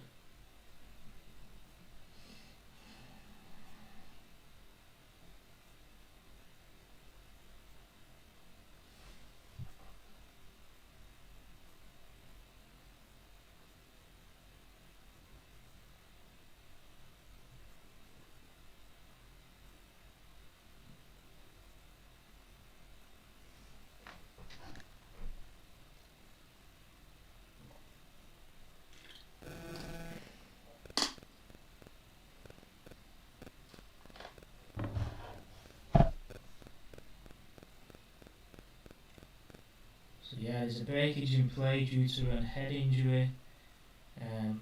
So yeah, there's a breakage in play due to a head injury,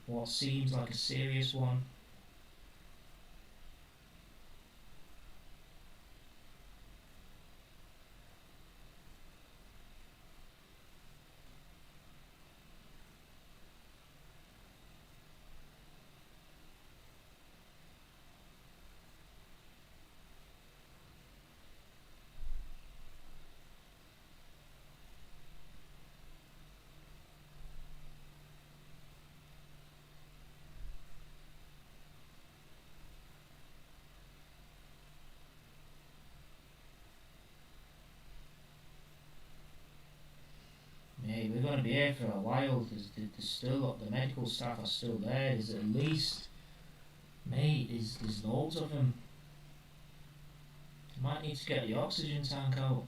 what seems like a serious one. Mate, we're going to be here for a while. There's still the medical staff are still there. There's at least, mate, there's loads of them. You might need to get the oxygen tank out.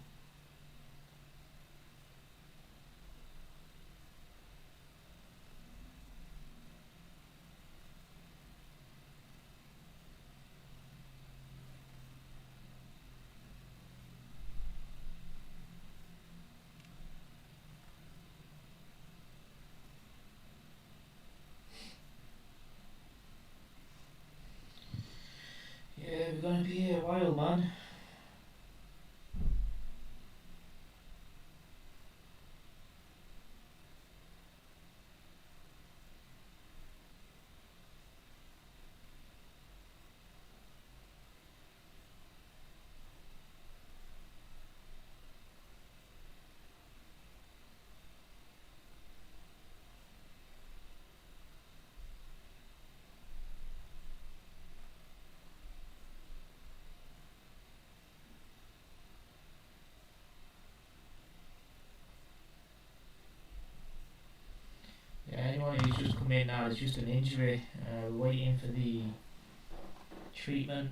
Yeah, we're going to be here a while, man. mate, now it's just an injury. We're waiting for the treatment.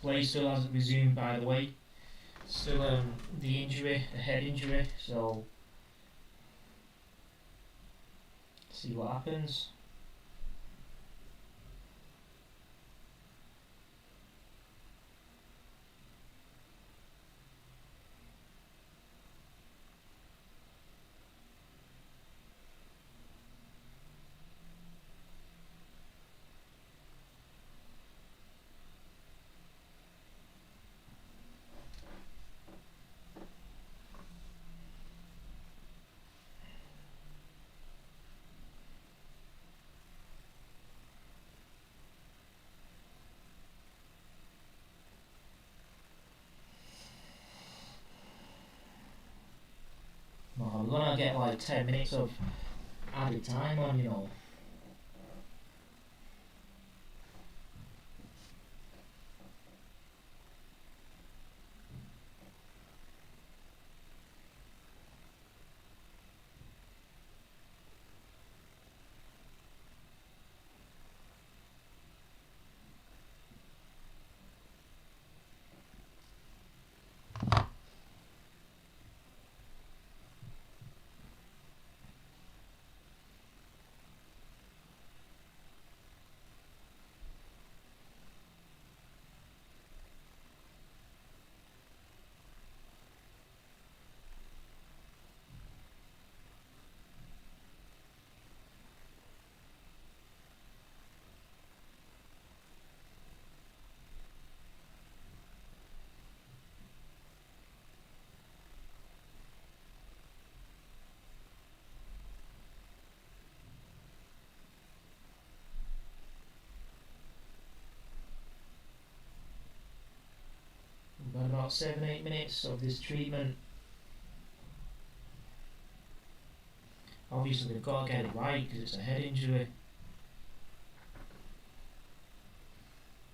Play still hasn't resumed, by the way. Still the injury, the head injury. So see what happens. Well, we're gonna get like 10 minutes of added time on, you know. We've got about 7-8 minutes of this treatment. Obviously, they've got to get it right because it's a head injury.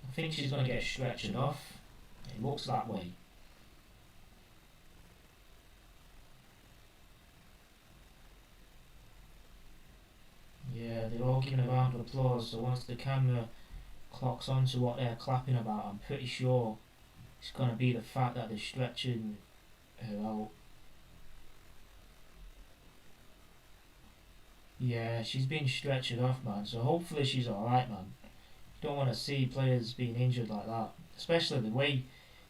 I think she's going to get stretchered off. It looks that way. Yeah, they're all giving a round of applause, so once the camera clocks on to what they're clapping about, I'm pretty sure it's going to be the fact that they're stretching her out. Yeah, she's been stretchered off, man, so hopefully she's alright, man. You don't want to see players being injured like that, especially the way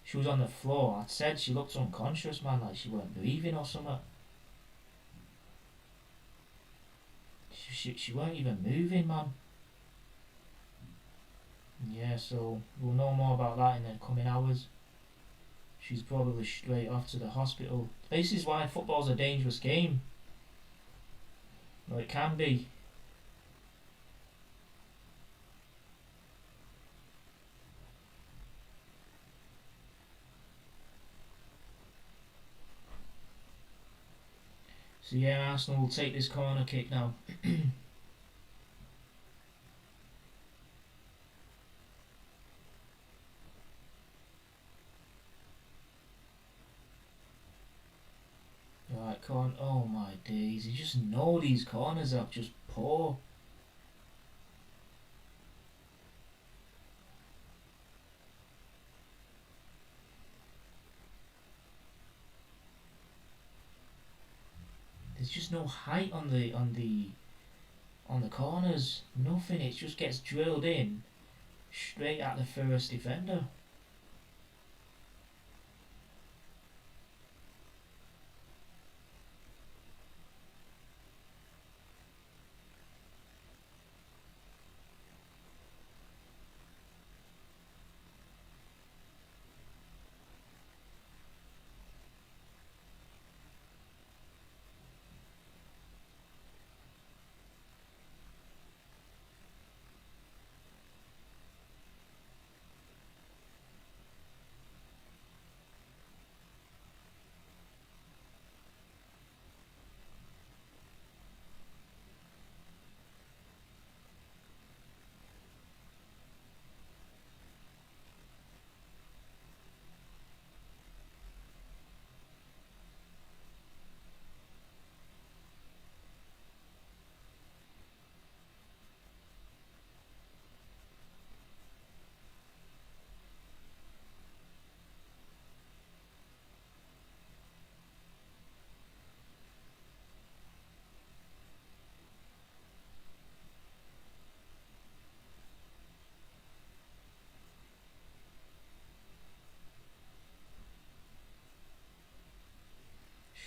she was on the floor. I said she looked unconscious, man, like she weren't breathing or something. She weren't even moving, man. Yeah, so we'll know more about that in the coming hours. She's probably straight off to the hospital. This is why football's a dangerous game. Well, it can be. So yeah, Arsenal will take this corner kick now. Right, oh my days, you just know these corners are just poor. There's just no height on the corners. Nothing. It just gets drilled in straight at the first defender.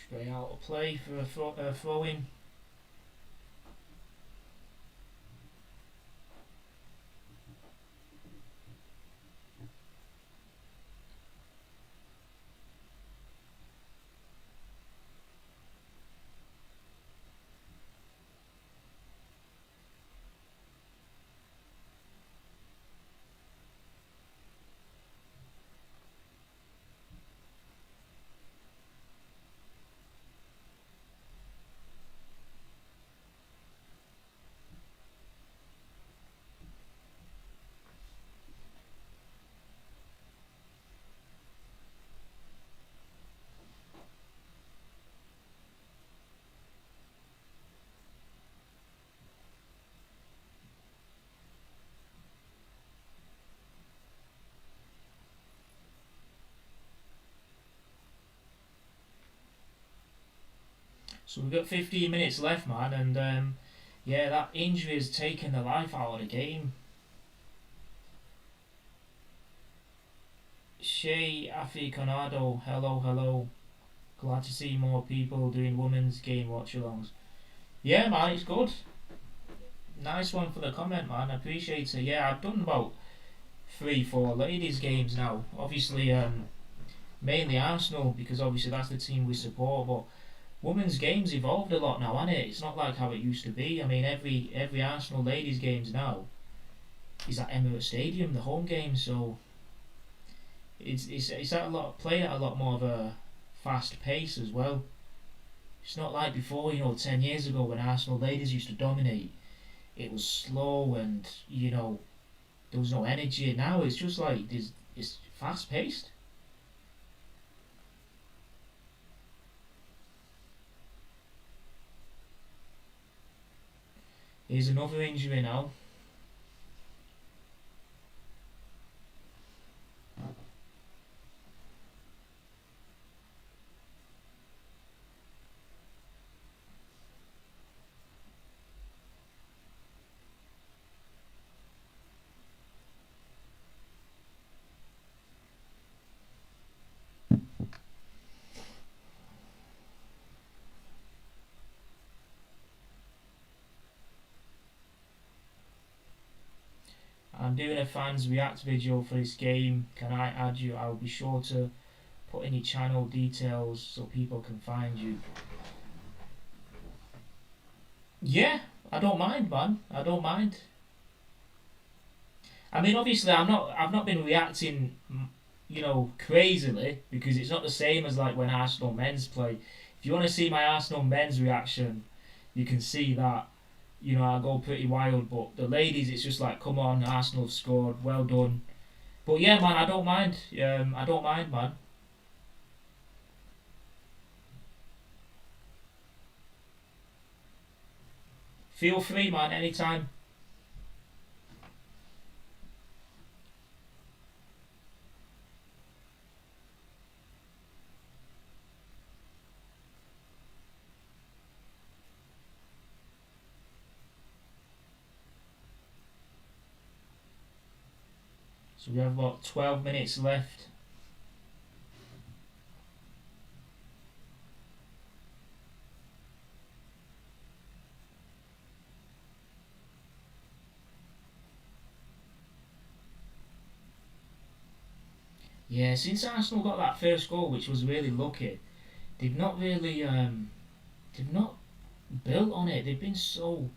Spray out of play for a throw in. So we've got 15 minutes left, man, and yeah, that injury has taken the life out of the game. Shay Aficionado, hello, hello. Glad to see more people doing women's game watch-alongs. Yeah, man, it's good. Nice one for the comment, man. I appreciate it. Yeah, I've done about 3-4 ladies games now. Obviously, mainly Arsenal, because obviously that's the team we support, but women's games evolved a lot now, hasn't it? It's not like how it used to be. I mean, every Arsenal ladies games now is at Emirates Stadium, the home game, so it's at a lot play at a lot more of a fast pace as well. It's not like before, 10 years ago when Arsenal ladies used to dominate. It was slow and there was no energy. Now it's just like it's fast paced. Here's another injury now. I'm doing a fans react video for this game. Can I add you? I'll be sure to put any channel details so people can find you. Yeah, I don't mind, man. I don't mind. I mean, obviously, I've not been reacting, crazily, because it's not the same as like when Arsenal men's play. If you want to see my Arsenal men's reaction, you can see that. I go pretty wild, but the ladies, it's just like, come on, Arsenal have scored, well done. But yeah, man, I don't mind. I don't mind, man. Feel free, man, anytime. So we have about 12 minutes left. Yeah, since Arsenal got that first goal, which was really lucky, they've not really, they've not built on it. They've been so,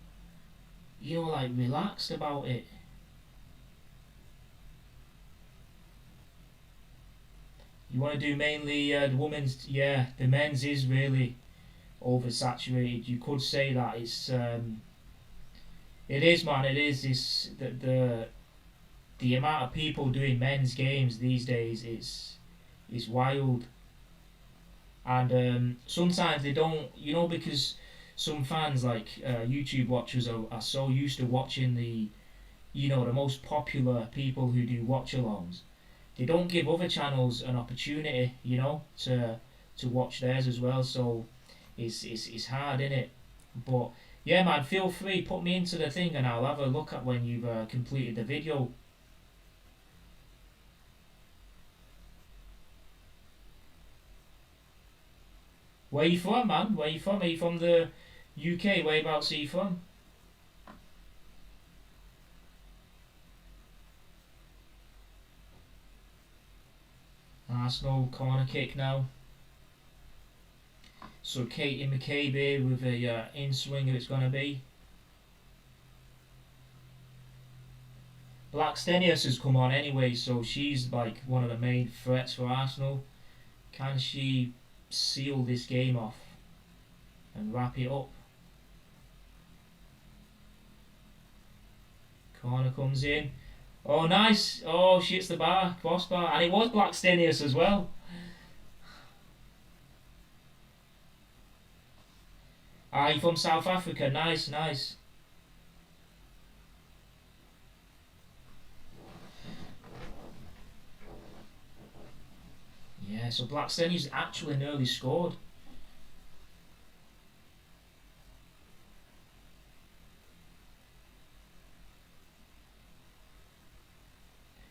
like relaxed about it. You want to do mainly the women's? Yeah, the men's is really oversaturated. You could say that it is, man. It is. It's the amount of people doing men's games these days is wild, and sometimes they don't, because some fans like YouTube watchers are so used to watching the most popular people who do watch-alongs. They don't give other channels an opportunity, to watch theirs as well. So it's hard, innit? But yeah, man, feel free, put me into the thing, and I'll have a look at when you've completed the video. Where you from, man? Where you from? Are you from the UK? Whereabouts are you from? Arsenal corner kick now. So Katie McCabe with a in swinger it's going to be. Black Stenius has come on anyway, so she's like one of the main threats for Arsenal. Can she seal this game off and wrap it up? Corner comes in. Oh, nice. Oh, she hits the bar, crossbar. And it was Black Stenius as well. Ah, you from South Africa. Nice, nice. Yeah, so Black Stenius actually nearly scored.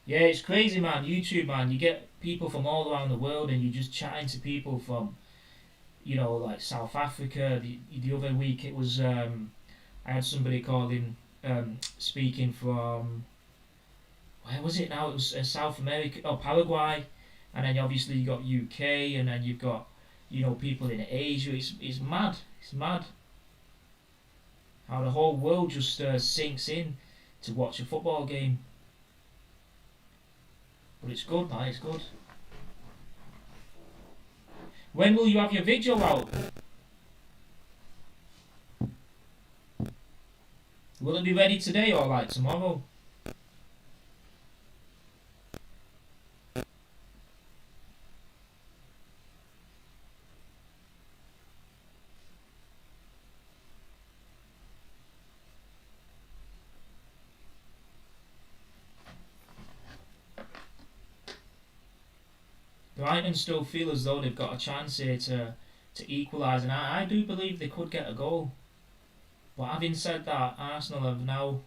Yeah, it's crazy, man. YouTube, man. You get people from all around the world, and you're just chatting to people from, like South Africa. The other week it was I had somebody calling, speaking from where was it now? It was South America, oh Paraguay, and then obviously you got UK, and then you've got people in Asia. It's mad. It's mad how the whole world just sinks in to watch a football game. But it's good, man. It's good. When will you have your video out? Will it be ready today or like tomorrow? Brighton still feel as though they've got a chance here to equalise, and I do believe they could get a goal. But having said that, Arsenal have now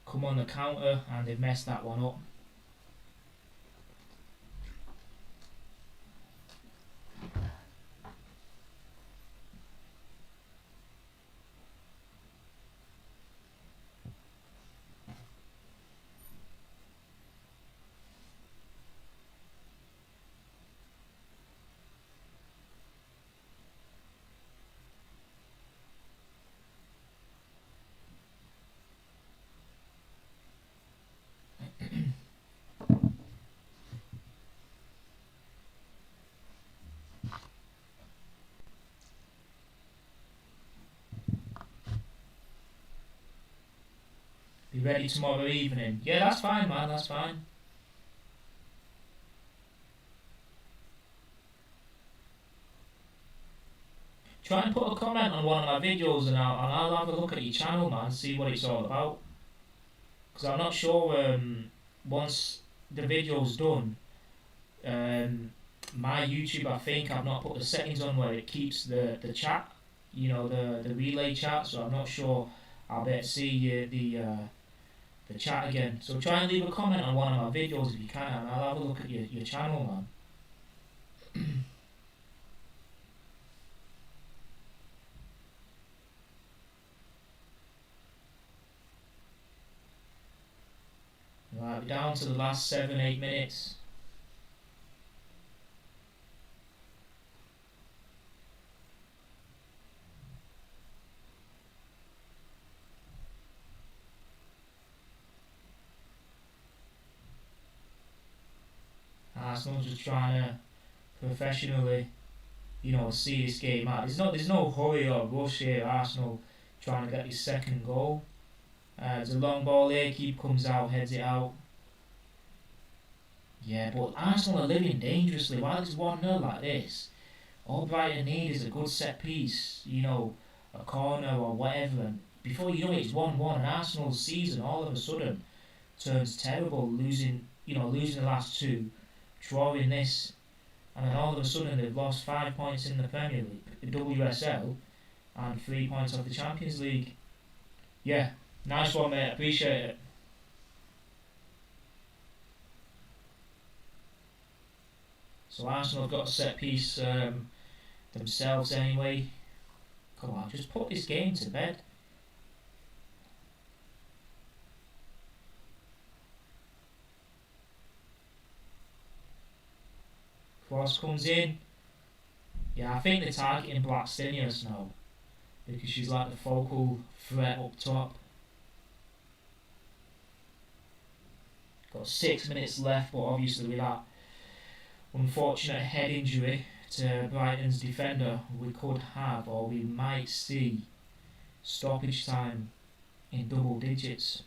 come on the counter and they've messed that one up. Be ready tomorrow evening. Yeah, that's fine, man. That's fine. Try and put a comment on one of my videos, and I'll have a look at your channel, man. See what it's all about. Because I'm not sure. Once the video's done, my YouTube, I think I've not put the settings on where it keeps the chat. The relay chat. So I'm not sure I'll be able to see the chat again. So try and leave a comment on one of my videos if you can, and I'll have a look at your channel, man. Right, we're down to the last 7-8 minutes. Arsenal's just trying to professionally, see this game out. There's no hurry or rush here. Arsenal trying to get his second goal. There's a long ball here. Keeper comes out, heads it out. Yeah, but Arsenal are living dangerously. While it's 1-0 like this, all Brighton need is a good set piece, a corner or whatever. And before you know it, it's 1-1, and Arsenal's season all of a sudden turns terrible, losing the last two, drawing this, and then all of a sudden they've lost 5 points in the Premier League, the WSL, and 3 points off the Champions League. Yeah, nice one, mate. Appreciate it. So Arsenal have got a set piece themselves anyway. Come on, just put this game to bed. Cross comes in. Yeah, I think they're targeting Blackstenius now because she's like the focal threat up top. Got 6 minutes left, but obviously with that unfortunate head injury to Brighton's defender, we could have, or we might see, stoppage time in double digits.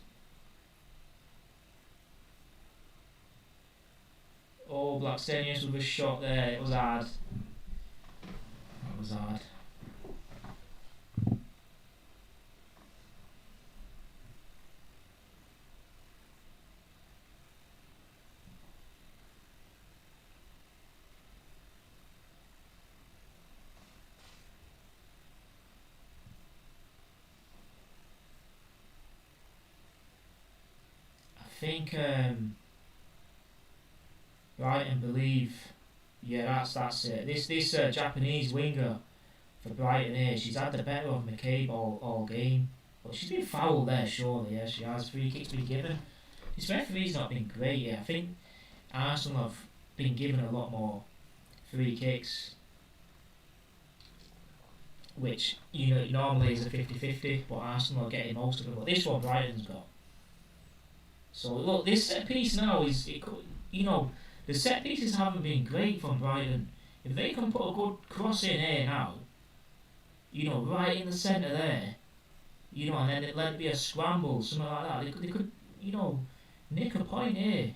Oh, Blackstenius with a shot there. It was hard. It was hard. I think Brighton believe. Yeah, that's it. This Japanese winger for Brighton here, she's had the better of McCabe all game. But she's been fouled there, surely. Yeah, she has. Free kicks been given. This referee's not been great. Yeah, I think Arsenal have been given a lot more free kicks, which normally is a 50-50, but Arsenal are getting most of it. But this one Brighton's got. So look, this set piece now the set pieces haven't been great from Brighton. If they can put a good cross in here now, right in the centre there, and then let it be a scramble, something like that, they could nick a point here.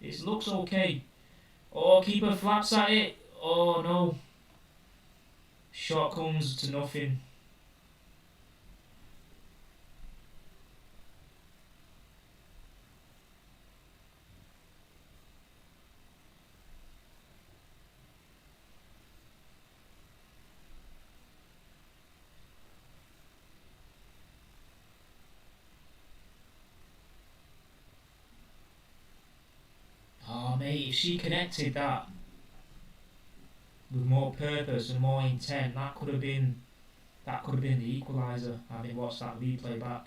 This looks okay. Oh, keeper flaps at it. Oh no. Shot comes to nothing. Oh mate, if she connected that with more purpose and more intent, that could have been the equaliser. Having watched that replay back.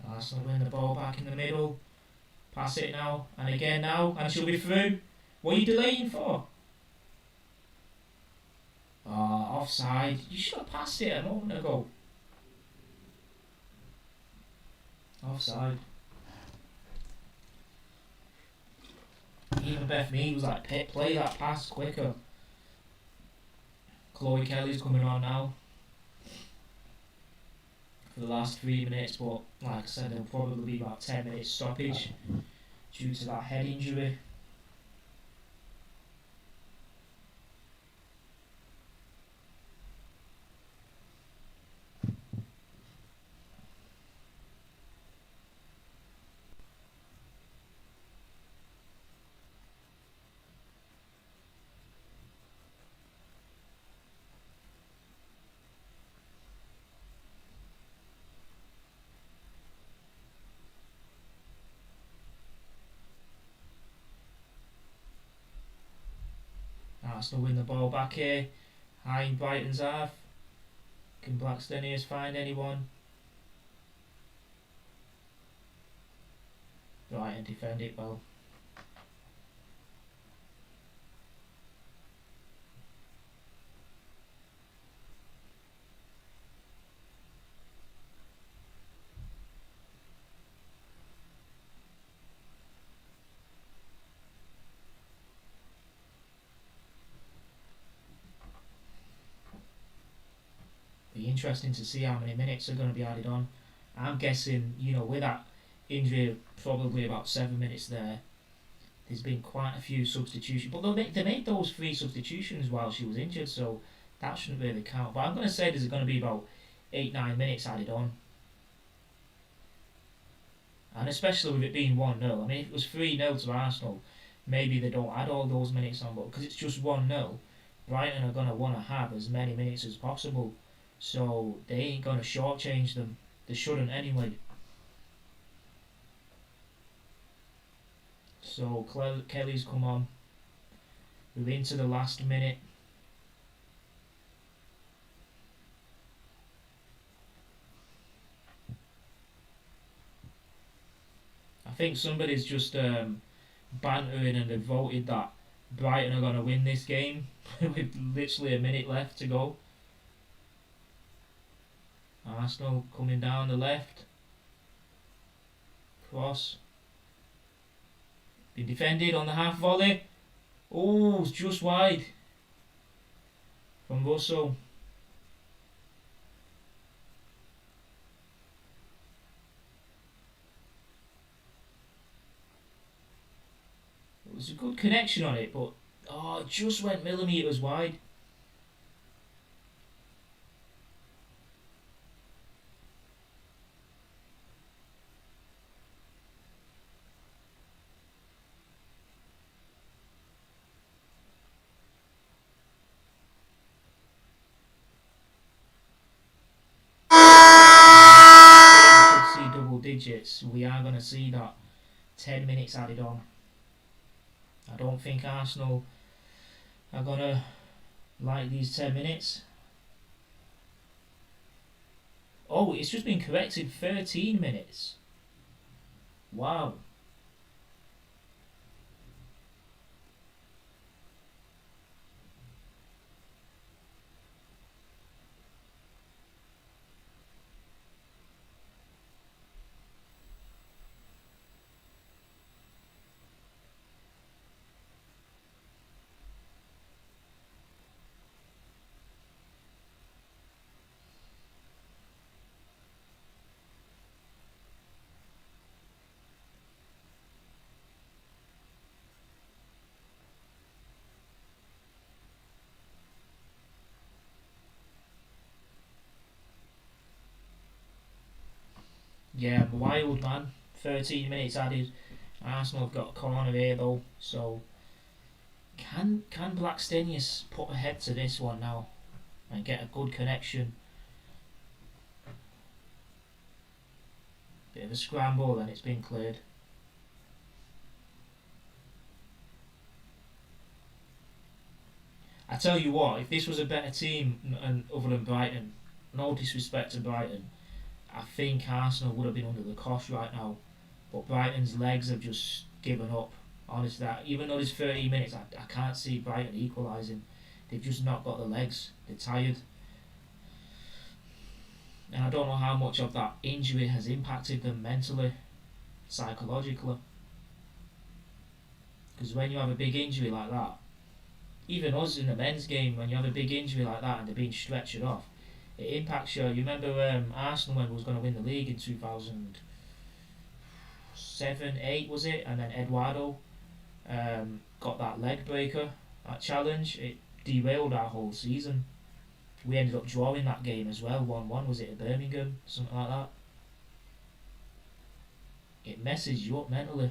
Arsenal win the ball back in the middle. Pass it now, and again now, and she'll be through. What are you delaying for? Oh, offside. You should have passed it a moment ago. Offside. Even Beth Mead was like, play that pass quicker. Chloe Kelly's coming on now for the last 3 minutes, but like I said, there'll probably be about 10 minutes stoppage due to that head injury. Arsenal win the ball back here. High in Brighton's half. Can Blackstenius find anyone? Brighton defend it well. Interesting to see how many minutes are going to be added on. I'm guessing, with that injury, probably about 7 minutes there. There's been quite a few substitutions, but they made those 3 substitutions while she was injured, so that shouldn't really count. But I'm going to say there's going to be about 8-9 minutes added on, and especially with it being 1-0. I mean, if it was 3-0 to Arsenal, maybe they don't add all those minutes on, but because it's just 1-0, Brighton are going to want to have as many minutes as possible. So they ain't going to shortchange them. They shouldn't anyway. So Kelly's come on. We're into the last minute. I think somebody's just bantering and have voted that Brighton are going to win this game with literally a minute left to go. Arsenal coming down the left. Cross. Been defended on the half volley. Oh, it's just wide from Russell. It was a good connection on it, but it just went millimetres wide. See double digits. We are going to see that 10 minutes added on. I don't think Arsenal are going to like these 10 minutes. Oh, it's just been corrected 13 minutes. Wow. Yeah, wild man. 13 minutes added. Arsenal have got a corner here though, so can Blackstenius put a head to this one now and get a good connection? Bit of a scramble and it's been cleared. I tell you what, if this was a better team and other than Brighton, no disrespect to Brighton, I think Arsenal would have been under the cosh right now. But Brighton's legs have just given up. Honestly, even though there's 30 minutes, I can't see Brighton equalising. They've just not got the legs. They're tired. And I don't know how much of that injury has impacted them mentally, psychologically. Because when you have a big injury like that, even us in the men's game, when you have a big injury like that and they're being stretchered off, it impacts you. You remember Arsenal when we was going to win the league in 2007-8 was it, and then Eduardo got that leg breaker, that challenge. It derailed our whole season. We ended up drawing that game as well, 1-1, was it at Birmingham, something like that. It messes you up mentally.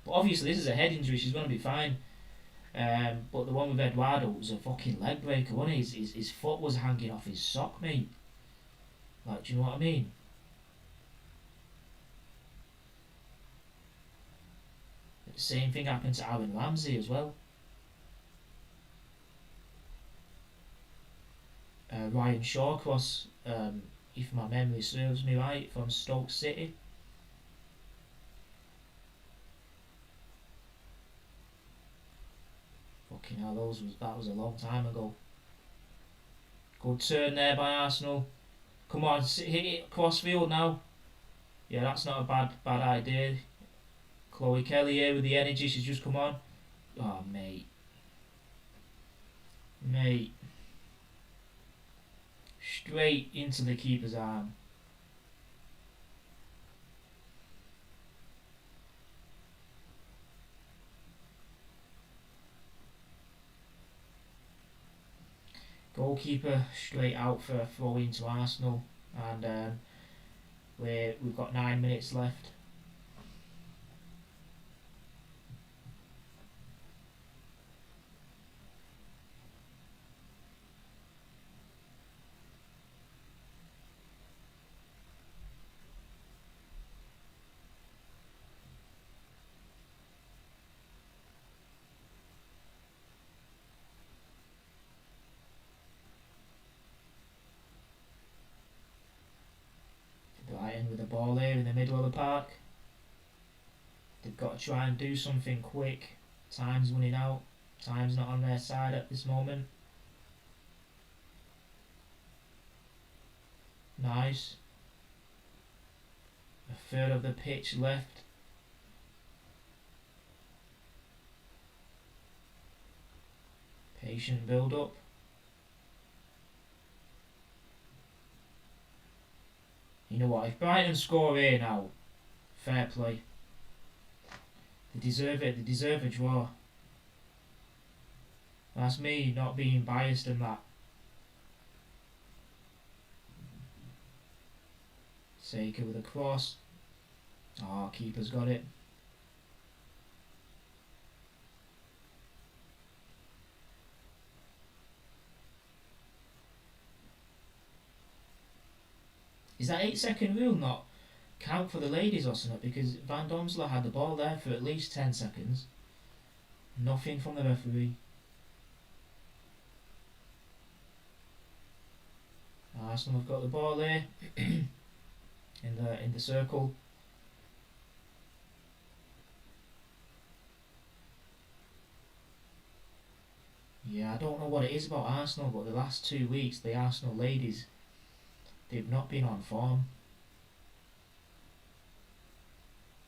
But obviously this is a head injury, she's going to be fine. But the one with Eduardo was a fucking leg breaker, wasn't it? His foot was hanging off his sock, mate. Like, do you know what I mean? The same thing happened to Aaron Ramsey as well. Ryan Shawcross, if my memory serves me right, from Stoke City. Fucking hell, that was a long time ago. Good turn there by Arsenal. Come on, hit it crossfield now. Yeah, that's not a bad idea. Chloe Kelly here with the energy, she's just come on. Oh, mate. Straight into the keeper's arm. Goalkeeper straight out for a throw into Arsenal, and we've got 9 minutes left. got to try and do something quick. Time's running out. Time's not on their side at this moment. Nice. A third of the pitch left. Patient build up. You know what, if Brighton score here now, fair play. They deserve it, they deserve a draw. That's me not being biased in that. Saker with a cross. Oh, keeper's got it. Is that 8-second rule not count for the ladies or something? Because Van Domselaar had the ball there for at least 10 seconds. Nothing from the referee. Arsenal have got the ball there in the circle. Yeah, I don't know what it is about Arsenal, but the last 2 weeks, the Arsenal ladies, they've not been on form.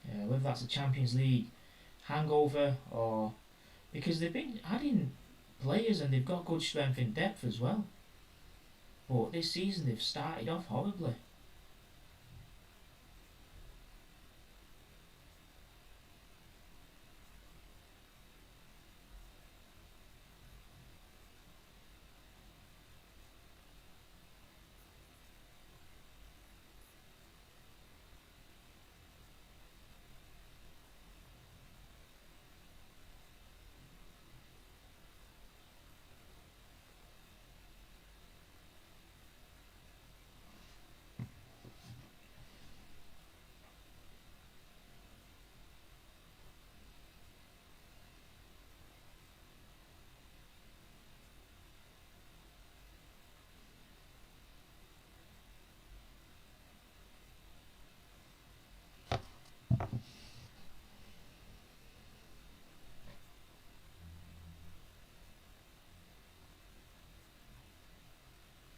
Yeah, whether that's a Champions League hangover or because they've been adding players and they've got good strength in depth as well. But this season they've started off horribly.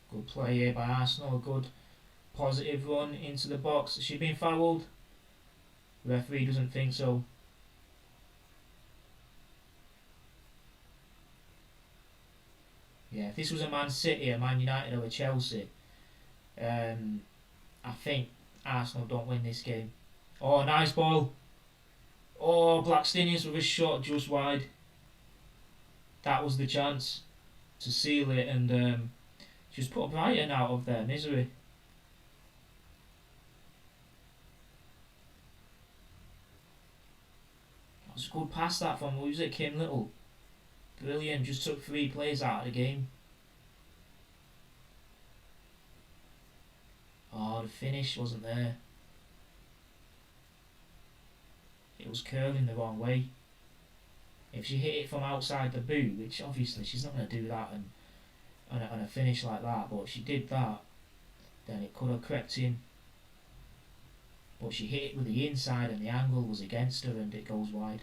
Good play here by Arsenal, a good positive run into the box. Has she been fouled? The referee doesn't think so. Yeah, if this was a Man City, a Man United or a Chelsea, I think Arsenal don't win this game. Oh, nice ball. Oh, Blackstenius with a shot just wide. That was the chance to seal it and just put Brighton out of their misery. That was a good pass that from, who was it, Kim Little? Brilliant, just took 3 players out of the game. Oh, the finish wasn't there. It was curling the wrong way. If she hit it from outside the boot, which obviously she's not going to do that on a finish like that, but if she did that, then it could have crept in. But she hit it with the inside and the angle was against her and it goes wide.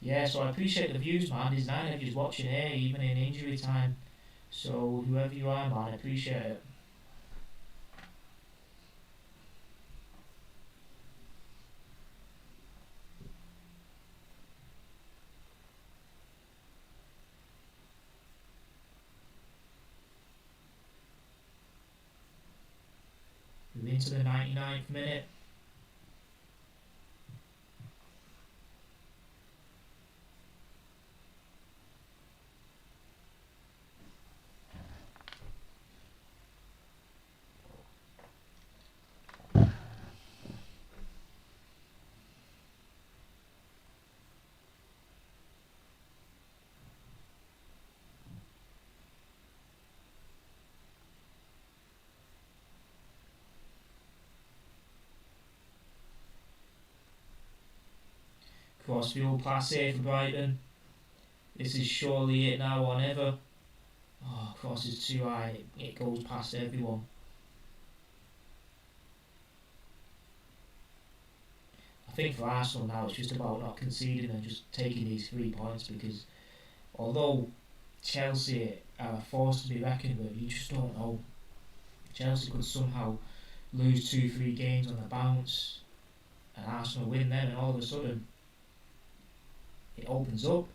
Yeah, so I appreciate the views, man. There's 9 of you watching here, even in injury time. So whoever you are, man, I appreciate it. We're into the 99th minute. Crossfield pass here for Brighton. This is surely it now or never. Oh, cross is too high. It goes past everyone. I think for Arsenal now it's just about not conceding and just taking these 3 points, because although Chelsea are a force to be reckoned with, you just don't know. Chelsea could somehow lose 2-3 games on the bounce and Arsenal win them, and all of a sudden it opens up.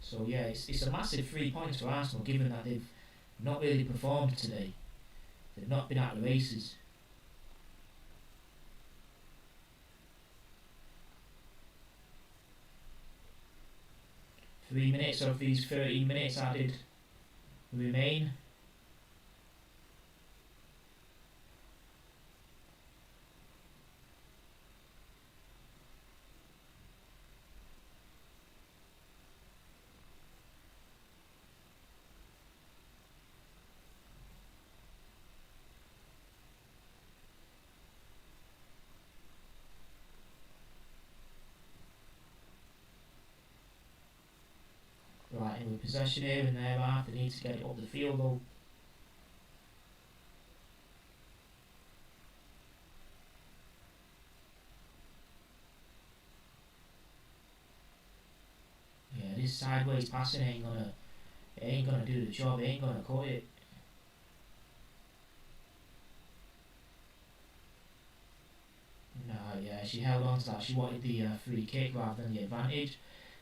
So yeah, it's a massive 3 points for Arsenal, given that they've not really performed today. They've not been at the races. Three minutes of these 13 minutes added remain. Right, in with possession here and there, they need to get it up the field though. Yeah, this sideways passing ain't gonna do the job, ain't gonna cut it. No, yeah, she held on to that. She wanted the free kick rather than the advantage,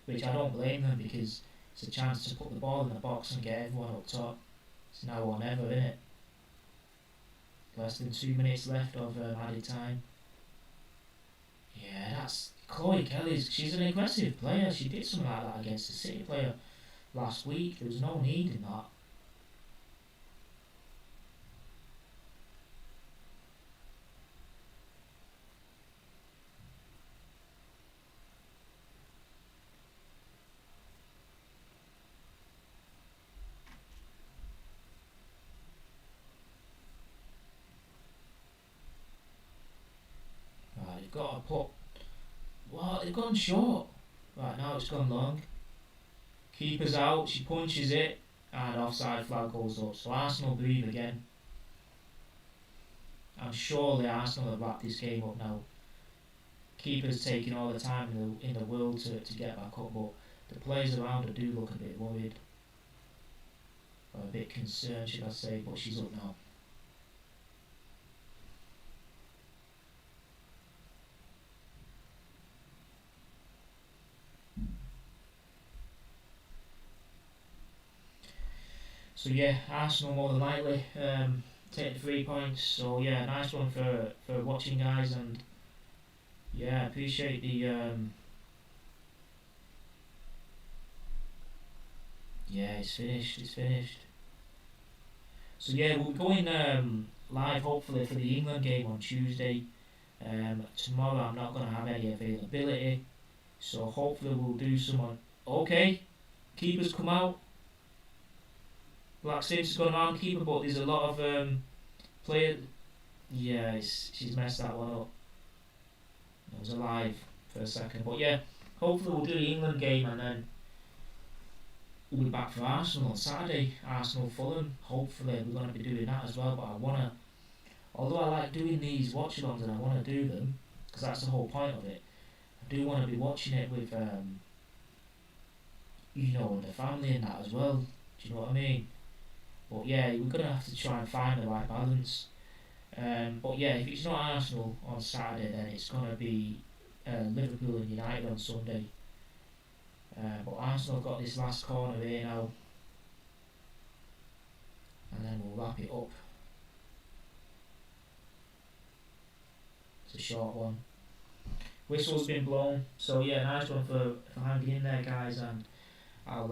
which I don't blame them, because it's a chance to put the ball in the box and get everyone up top. It's now or never, innit? Less than 2 minutes left of added time. Yeah, that's Chloe Kelly's. She's an aggressive player. She did something like that against the City player last week. There was no need in that. Right, they've got to put. What? They've gone short. Right, now it's gone long. Keeper's out. She punches it, and offside flag goes up. So Arsenal breathe again. And surely Arsenal have wrapped this game up now. Keeper's taking all the time in the world to get back up, but the players around her do look a bit worried, or a bit concerned, should I say, but she's up now. So yeah, Arsenal more than likely take the 3 points. So yeah, nice one for watching, guys, and yeah, appreciate the yeah, it's finished. It's finished. So yeah, we're going live hopefully for the England game on Tuesday. Tomorrow I'm not going to have any availability, so hopefully we'll do someone. Okay, keepers come out. Black Simpson's gone around keeper, but there's a lot of players. Yeah, she's messed that one up. It was alive for a second, but yeah, hopefully we'll do the England game and then we'll be back for Arsenal on Saturday. Arsenal Fulham. Hopefully we're going to be doing that as well. But I want to, although I like doing these watch-alongs and I want to do them because that's the whole point of it. I do want to be watching it with the family and that as well. Do you know what I mean? But yeah, we're going to have to try and find the right balance. But yeah, if it's not Arsenal on Saturday, then it's going to be Liverpool and United on Sunday. But Arsenal got this last corner here now, and then we'll wrap it up. It's a short one. Whistle's been blown, so yeah, nice one for hanging in there, guys, and I'll